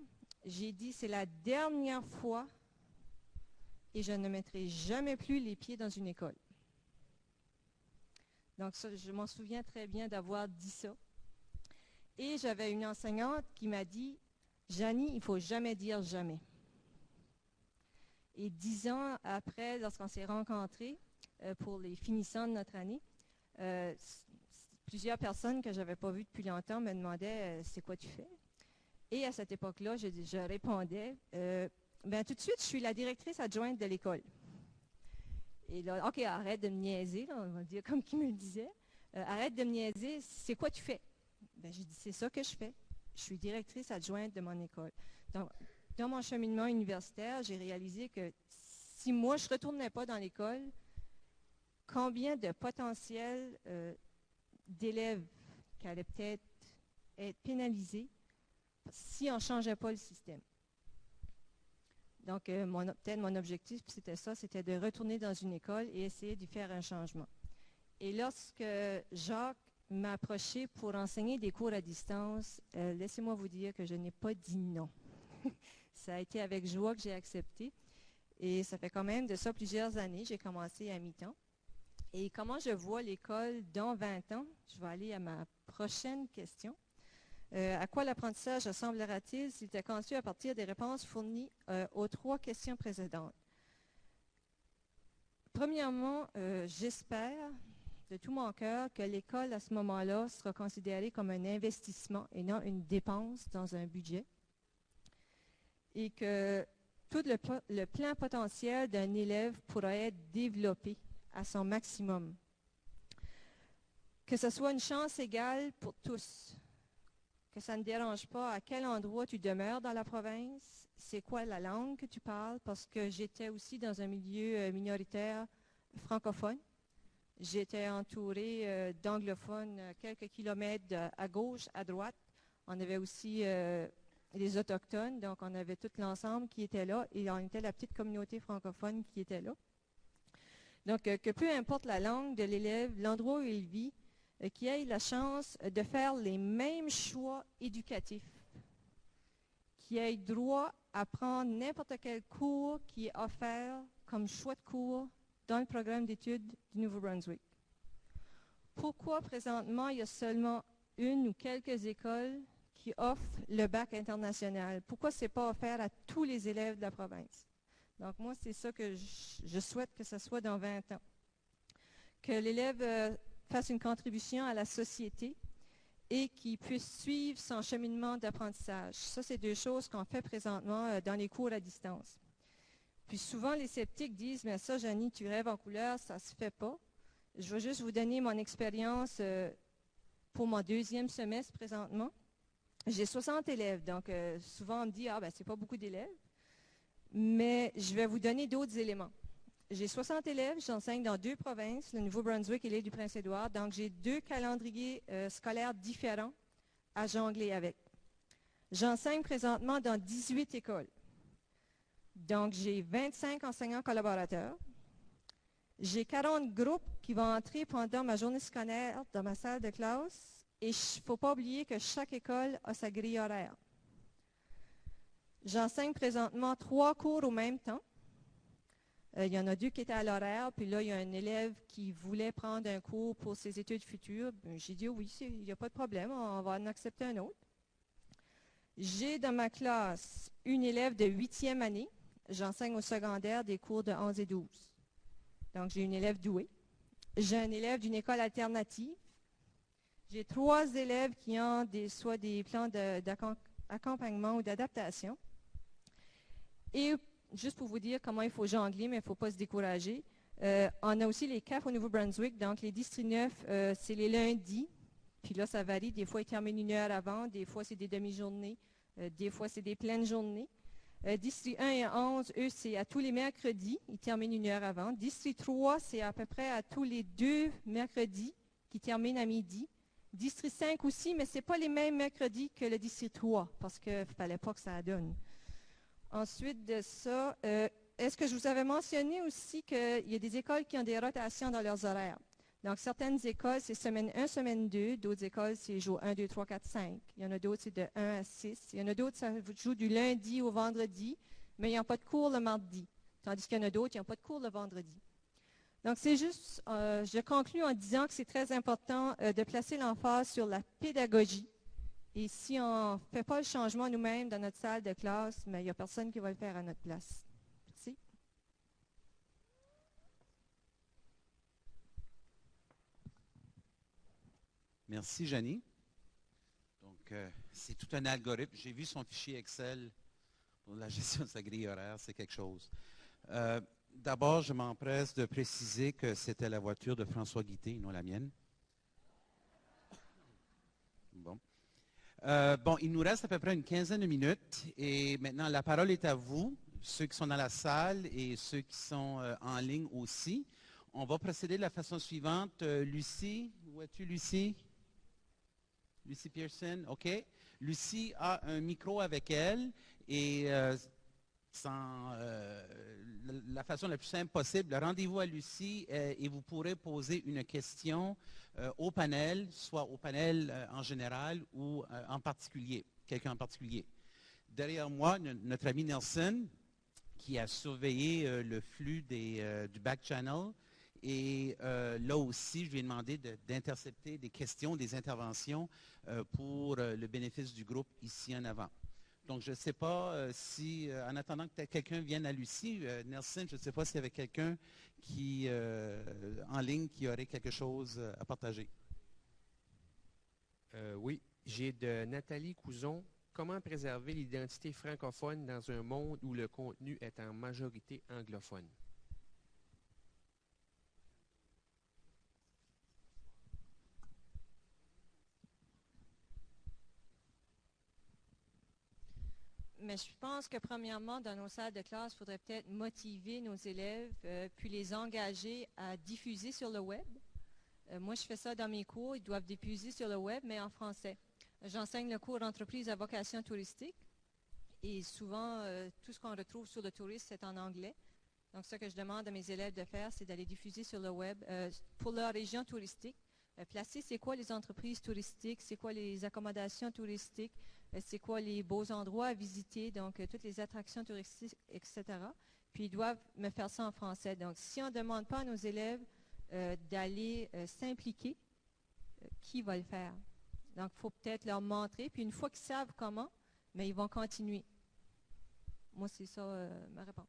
j'ai dit, c'est la dernière fois et je ne mettrai jamais plus les pieds dans une école. Donc, ça, je m'en souviens très bien d'avoir dit ça. Et j'avais une enseignante qui m'a dit, Janie, il ne faut jamais dire jamais. Et 10 ans après, lorsqu'on s'est rencontrés pour les finissants de notre année, plusieurs personnes que je n'avais pas vues depuis longtemps me demandaient c'est quoi tu fais? Et à cette époque-là, je répondais ben, tout de suite, je suis la directrice adjointe de l'école. Et là, OK, arrête de me niaiser, là, on va dire comme qui me le disait. Arrête de me niaiser, c'est quoi tu fais? Ben, j'ai dit, c'est ça que je fais. Je suis directrice adjointe de mon école. Donc, dans mon cheminement universitaire, j'ai réalisé que si moi, je ne retournais pas dans l'école, combien de potentiels d'élèves qui allaient peut-être être pénalisés si on ne changeait pas le système. Donc, peut-être mon objectif, c'était ça, c'était de retourner dans une école et essayer d'y faire un changement. Et lorsque Jacques m'a approché pour enseigner des cours à distance, laissez-moi vous dire que je n'ai pas dit non. Ça a été avec joie que j'ai accepté. Et ça fait quand même de ça plusieurs années. J'ai commencé à mi-temps. Et comment je vois l'école dans 20 ans? Je vais aller à ma prochaine question. À quoi l'apprentissage ressemblera-t-il s'il était conçu à partir des réponses fournies aux 3 questions précédentes? Premièrement, j'espère de tout mon cœur que l'école, à ce moment-là, sera considérée comme un investissement et non une dépense dans un budget. Et que tout le plein potentiel d'un élève pourra être développé à son maximum. Que ce soit une chance égale pour tous. Que ça ne dérange pas à quel endroit tu demeures dans la province, c'est quoi la langue que tu parles, parce que j'étais aussi dans un milieu minoritaire francophone. J'étais entourée d'anglophones quelques kilomètres à gauche, à droite. On avait aussi les Autochtones, donc on avait tout l'ensemble qui était là, et on était la petite communauté francophone qui était là. Donc, que peu importe la langue de l'élève, l'endroit où il vit, qu'il ait la chance de faire les mêmes choix éducatifs, qu'il ait droit à prendre n'importe quel cours qui est offert comme choix de cours dans le programme d'études du Nouveau-Brunswick. Pourquoi présentement il y a seulement une ou quelques écoles qui offrent le bac international? Pourquoi ce n'est pas offert à tous les élèves de la province? Donc moi, c'est ça que je souhaite que ce soit dans 20 ans. Que l'élève fasse une contribution à la société et qu'il puisse suivre son cheminement d'apprentissage. Ça, c'est 2 choses qu'on fait présentement dans les cours à distance. Puis souvent, les sceptiques disent, mais ça, Janie, tu rêves en couleur, ça ne se fait pas. Je vais juste vous donner mon expérience pour mon 2e semestre présentement. J'ai 60 élèves, donc souvent on me dit, ah ben c'est pas beaucoup d'élèves, mais je vais vous donner d'autres éléments. J'ai 60 élèves, j'enseigne dans 2 provinces, le Nouveau-Brunswick et l'île du Prince-Édouard, donc j'ai 2 calendriers scolaires différents à jongler avec. J'enseigne présentement dans 18 écoles. Donc j'ai 25 enseignants collaborateurs. J'ai 40 groupes qui vont entrer pendant ma journée scolaire dans ma salle de classe. Et il ne faut pas oublier que chaque école a sa grille horaire. J'enseigne présentement 3 cours au même temps. Il y en a 2 qui étaient à l'horaire, puis là, il y a un élève qui voulait prendre un cours pour ses études futures. J'ai dit oui, il n'y a pas de problème, on va en accepter un autre. J'ai dans ma classe une élève de 8e année. J'enseigne au secondaire des cours de 11 et 12. Donc, j'ai une élève douée. J'ai un élève d'une école alternative. J'ai 3 élèves qui ont soit des plans d'accompagnement ou d'adaptation. Et juste pour vous dire comment il faut jongler, mais il ne faut pas se décourager, on a aussi les CAF au Nouveau-Brunswick. Donc, les districts 9, c'est les lundis. Puis là, ça varie. Des fois, ils terminent 1 heure avant. Des fois, c'est des demi-journées. Des fois, c'est des pleines journées. District 1 et 11, eux, c'est à tous les mercredis. Ils terminent 1 heure avant. District 3, c'est à peu près à tous les 2 mercredis qui terminent à midi. District 5 aussi, mais ce n'est pas les mêmes mercredis que le District 3 parce qu'il ne fallait pas que ça donne. Ensuite de ça, est-ce que je vous avais mentionné aussi qu'il y a des écoles qui ont des rotations dans leurs horaires? Donc, certaines écoles, c'est semaine 1, semaine 2. D'autres écoles, c'est jour 1, 2, 3, 4, 5. Il y en a d'autres, c'est de 1 à 6. Il y en a d'autres, ça joue du lundi au vendredi, mais ils n'ont pas de cours le mardi. Tandis qu'il y en a d'autres, qui n'ont pas de cours le vendredi. Donc, c'est juste, je conclue en disant que c'est très important de placer l'emphase sur la pédagogie. Et si on ne fait pas le changement nous-mêmes dans notre salle de classe, mais il n'y a personne qui va le faire à notre place. Merci. Merci, Janie. Donc, c'est tout un algorithme. J'ai vu son fichier Excel pour la gestion de sa grille horaire, c'est quelque chose. D'abord, je m'empresse de préciser que c'était la voiture de François Guité, non la mienne. Bon. Bon, il nous reste à peu près une quinzaine de minutes et maintenant la parole est à vous, ceux qui sont dans la salle et ceux qui sont en ligne aussi. On va procéder de la façon suivante. Lucie, où es-tu, Lucie? Lucie Pearson, OK. Lucie a un micro avec elle et la façon la plus simple possible, rendez-vous à Lucie et vous pourrez poser une question au panel, soit au panel en général ou en particulier, quelqu'un en particulier. Derrière moi, notre ami Nelson, qui a surveillé le flux du back channel. Et là aussi, je lui ai demandé d'intercepter des questions, des interventions pour le bénéfice du groupe ici en avant. Donc, je ne sais pas si, en attendant que quelqu'un vienne à Lucie, Nelson, je ne sais pas s'il y avait quelqu'un qui, en ligne qui aurait quelque chose à partager. Oui, j'ai de Nathalie Couson. Comment préserver l'identité francophone dans un monde où le contenu est en majorité anglophone? Mais je pense que premièrement, dans nos salles de classe, il faudrait peut-être motiver nos élèves, puis les engager à diffuser sur le web. Moi, je fais ça dans mes cours. Ils doivent diffuser sur le web, mais en français. J'enseigne le cours d'entreprise à vocation touristique. Et souvent, tout ce qu'on retrouve sur le tourisme, c'est en anglais. Donc, ce que je demande à mes élèves de faire, c'est d'aller diffuser sur le web pour leur région touristique. Placer, c'est quoi les entreprises touristiques, c'est quoi les accommodations touristiques, c'est quoi les beaux endroits à visiter, donc toutes les attractions touristiques, etc. Puis ils doivent me faire ça en français. Donc si on ne demande pas à nos élèves d'aller s'impliquer, qui va le faire? Donc il faut peut-être leur montrer, puis une fois qu'ils savent comment, mais ils vont continuer. Moi, c'est ça ma réponse.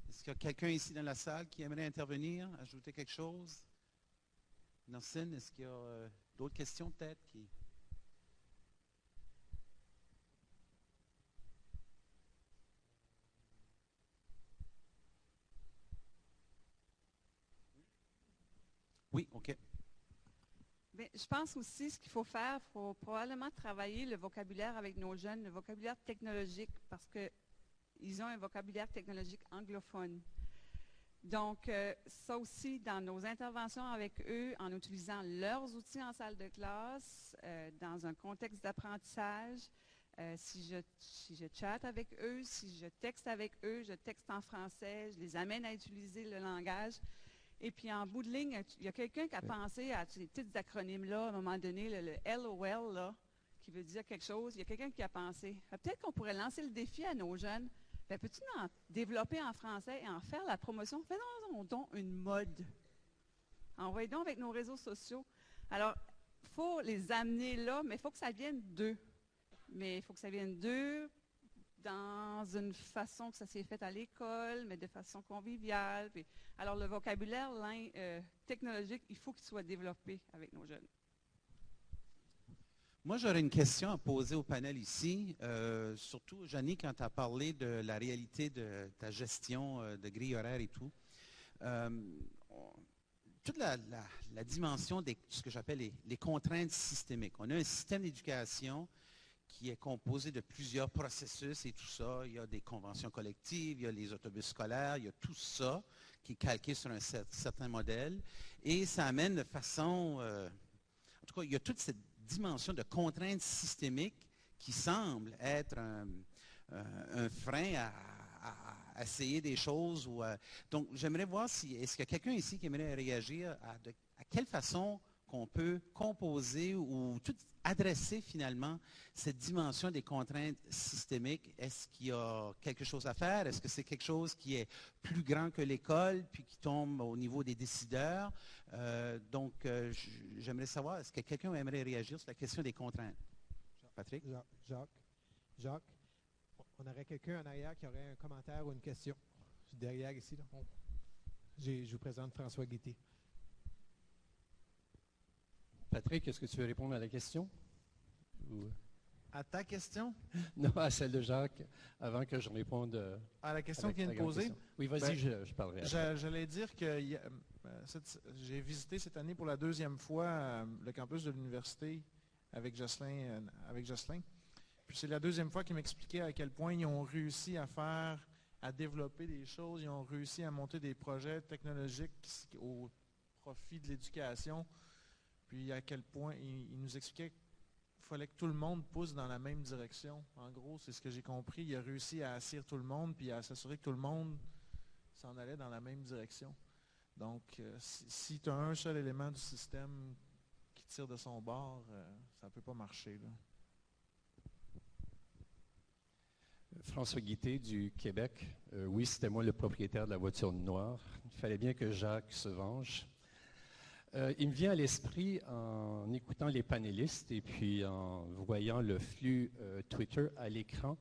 Est-ce qu'il y a quelqu'un ici dans la salle qui aimerait intervenir, ajouter quelque chose? Nelson, est-ce qu'il y a d'autres questions peut-être qui... Oui, OK. Bien, je pense aussi ce qu'il faut faire, il faut probablement travailler le vocabulaire avec nos jeunes, le vocabulaire technologique, parce qu'ils ont un vocabulaire technologique anglophone. Donc, ça aussi, dans nos interventions avec eux, en utilisant leurs outils en salle de classe, dans un contexte d'apprentissage, si je chatte avec eux, si je texte avec eux, je texte en français, je les amène à utiliser le langage. Et puis, en bout de ligne, il y a quelqu'un qui a pensé à ces petits acronymes-là, à un moment donné, le LOL, là, qui veut dire quelque chose. Il y a quelqu'un qui a pensé. Peut-être qu'on pourrait lancer le défi à nos jeunes. Bien, peux-tu en développer en français et en faire la promotion? Faisons donc une mode. Envoyons donc avec nos réseaux sociaux. Alors, il faut les amener là, mais il faut que ça vienne d'eux. Mais il faut que ça vienne d'eux dans une façon que ça s'est fait à l'école, mais de façon conviviale. Puis, alors, le vocabulaire technologique, il faut qu'il soit développé avec nos jeunes. Moi, j'aurais une question à poser au panel ici. Surtout, Janie, quand tu as parlé de la réalité de ta gestion de grille horaire et tout. Toute la dimension de ce que j'appelle les contraintes systémiques. On a un système d'éducation qui est composé de plusieurs processus et tout ça. Il y a des conventions collectives, il y a les autobus scolaires, il y a tout ça qui est calqué sur un certain modèle. Et ça amène de façon... en tout cas, il y a toute cette dimension de contraintes systémiques qui semble être un frein à essayer des choses. Donc, j'aimerais voir si... Est-ce qu'il y a quelqu'un ici qui aimerait réagir à quelle façon qu'on peut composer ou tout adresser finalement cette dimension des contraintes systémiques? Est-ce qu'il y a quelque chose à faire? Est-ce que c'est quelque chose qui est plus grand que l'école puis qui tombe au niveau des décideurs? Donc, j'aimerais savoir, est-ce que quelqu'un aimerait réagir sur la question des contraintes? Patrick? Jacques, on aurait quelqu'un en arrière qui aurait un commentaire ou une question. Derrière ici, là. Je vous présente François Guité. Patrick, est-ce que tu veux répondre à la question? Ou... À ta question? Non, à celle de Jacques, avant que je réponde à la question qui vient de poser? Oui, vas-y, je parlerai. J'allais dire que j'ai visité cette année pour la deuxième fois le campus de l'université avec Jocelyn. Puis c'est la deuxième fois qu'ils m'expliquaient à quel point ils ont réussi à développer des choses, ils ont réussi à monter des projets technologiques au profit de l'éducation. Puis à quel point il nous expliquait qu'il fallait que tout le monde pousse dans la même direction. En gros, c'est ce que j'ai compris. Il a réussi à assurer tout le monde puis à s'assurer que tout le monde s'en allait dans la même direction. Donc, si tu as un seul élément du système qui tire de son bord, ça ne peut pas marcher, là. François Guité du Québec. Oui, c'était moi le propriétaire de la voiture noire. Il fallait bien que Jacques se venge. Il me vient à l'esprit en écoutant les panélistes et puis en voyant le flux Twitter à l'écran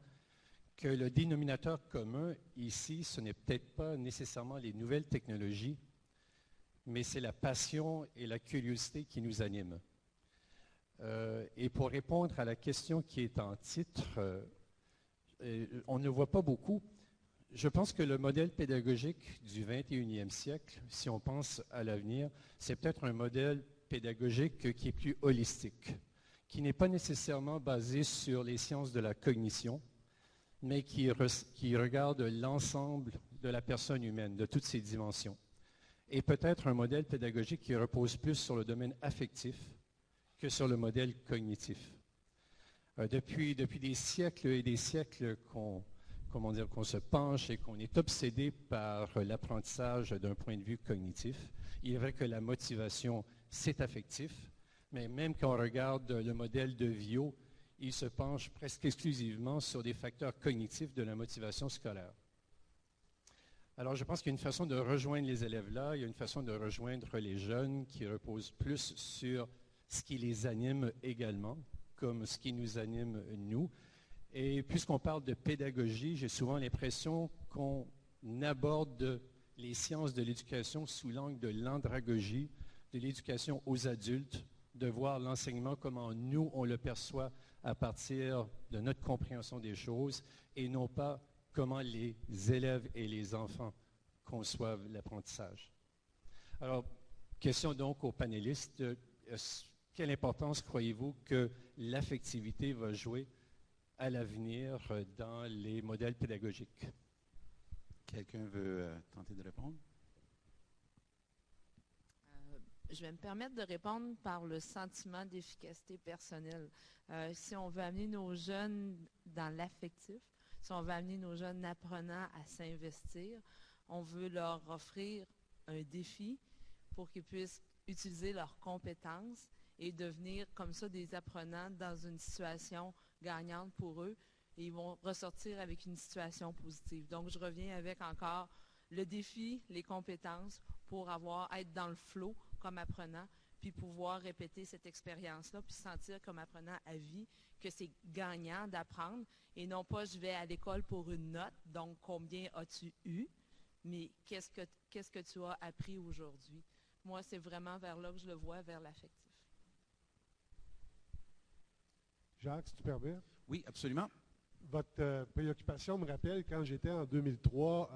que le dénominateur commun ici, ce n'est peut-être pas nécessairement les nouvelles technologies, mais c'est la passion et la curiosité qui nous animent. Et pour répondre à la question qui est en titre, on ne voit pas beaucoup. Je pense que le modèle pédagogique du 21e siècle, si on pense à l'avenir, c'est peut-être un modèle pédagogique qui est plus holistique, qui n'est pas nécessairement basé sur les sciences de la cognition, mais qui regarde l'ensemble de la personne humaine, de toutes ses dimensions. Et peut-être un modèle pédagogique qui repose plus sur le domaine affectif que sur le modèle cognitif. Depuis des siècles et des siècles qu'on se penche et qu'on est obsédé par l'apprentissage d'un point de vue cognitif. Il est vrai que la motivation, c'est affectif, mais même quand on regarde le modèle de Viau, il se penche presque exclusivement sur des facteurs cognitifs de la motivation scolaire. Alors, je pense qu'il y a une façon de rejoindre les élèves là, il y a une façon de rejoindre les jeunes qui repose plus sur ce qui les anime également, comme ce qui nous anime nous. Et puisqu'on parle de pédagogie, j'ai souvent l'impression qu'on aborde les sciences de l'éducation sous l'angle de l'andragogie, de l'éducation aux adultes, de voir l'enseignement comment nous, on le perçoit à partir de notre compréhension des choses et non pas comment les élèves et les enfants conçoivent l'apprentissage. Alors, question donc aux panélistes. Quelle importance croyez-vous que l'affectivité va jouer à l'avenir dans les modèles pédagogiques? Quelqu'un veut tenter de répondre? Je vais me permettre de répondre par le sentiment d'efficacité personnelle. Si on veut amener nos jeunes dans l'affectif, si on veut amener nos jeunes apprenants à s'investir, on veut leur offrir un défi pour qu'ils puissent utiliser leurs compétences et devenir comme ça des apprenants dans une situation gagnante pour eux et ils vont ressortir avec une situation positive. Donc, je reviens avec encore le défi, les compétences pour être dans le flow comme apprenant, puis pouvoir répéter cette expérience-là, puis sentir comme apprenant à vie que c'est gagnant d'apprendre et non pas je vais à l'école pour une note, donc combien as-tu eu, mais qu'est-ce que tu as appris aujourd'hui. Moi, c'est vraiment vers là que je le vois, vers l'affectif. Jacques, si tu permets. Oui, absolument. Votre préoccupation me rappelle quand j'étais en 2003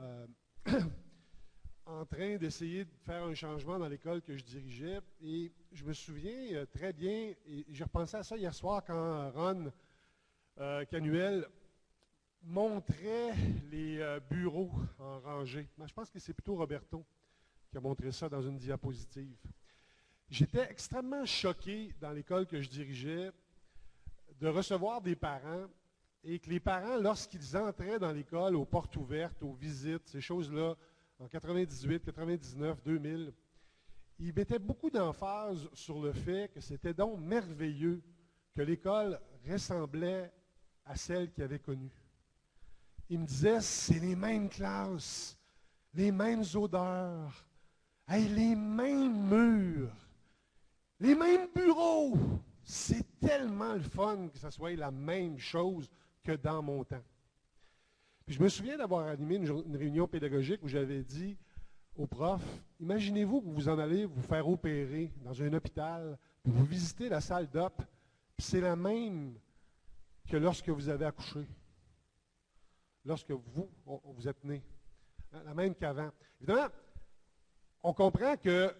en train d'essayer de faire un changement dans l'école que je dirigeais. Et je me souviens très bien, et j'ai repensé à ça hier soir quand Ron qu'annuel montrait les bureaux en rangée. Mais je pense que c'est plutôt Roberto qui a montré ça dans une diapositive. J'étais extrêmement choqué dans l'école que je dirigeais de recevoir des parents et que les parents, lorsqu'ils entraient dans l'école, aux portes ouvertes, aux visites, ces choses-là, en 98, 99, 2000, ils mettaient beaucoup d'emphase sur le fait que c'était donc merveilleux que l'école ressemblait à celle qu'ils avaient connue. Ils me disaient, c'est les mêmes classes, les mêmes odeurs, hey, les mêmes murs, les mêmes bureaux. C'est tellement le fun que ça soit la même chose que dans mon temps. Puis je me souviens d'avoir animé une réunion pédagogique où j'avais dit aux profs, imaginez-vous que vous en allez vous faire opérer dans un hôpital, puis vous visitez la salle d'op, puis c'est la même que lorsque vous avez accouché, lorsque vous êtes né, la même qu'avant. Évidemment, on comprend que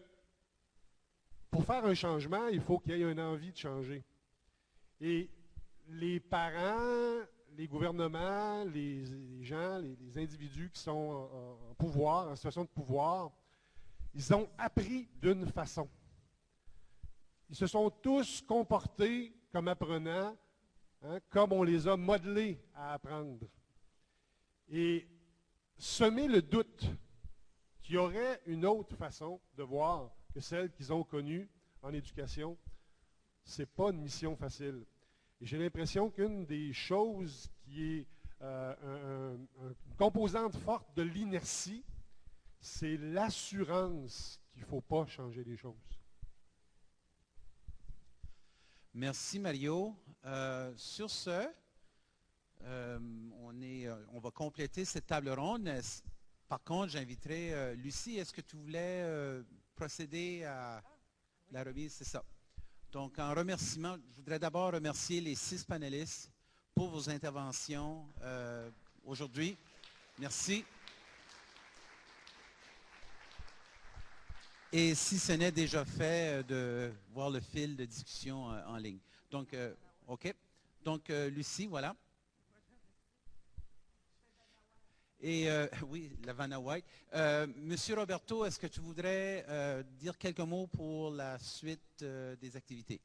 pour faire un changement, il faut qu'il y ait une envie de changer. Et les parents, les gouvernements, les gens, les individus qui sont en pouvoir, en situation de pouvoir, ils ont appris d'une façon. Ils se sont tous comportés comme apprenants, hein, comme on les a modelés à apprendre. Et semer le doute qu'il y aurait une autre façon de voir que celle qu'ils ont connue en éducation, ce n'est pas une mission facile. Et j'ai l'impression qu'une des choses qui est une composante forte de l'inertie, c'est l'assurance qu'il ne faut pas changer les choses. Merci, Mario. Sur ce, on va compléter cette table ronde. Par contre, j'inviterai Lucie. Est-ce que tu voulais procéder à la remise? C'est ça. Donc, en remerciement, je voudrais d'abord remercier les 6 panélistes pour vos interventions aujourd'hui. Merci. Et si ce n'est déjà fait, de voir le fil de discussion en ligne. Donc, OK. Donc, Lucie, voilà. Et oui, la Vanna White. Monsieur Roberto, est-ce que tu voudrais dire quelques mots pour la suite des activités?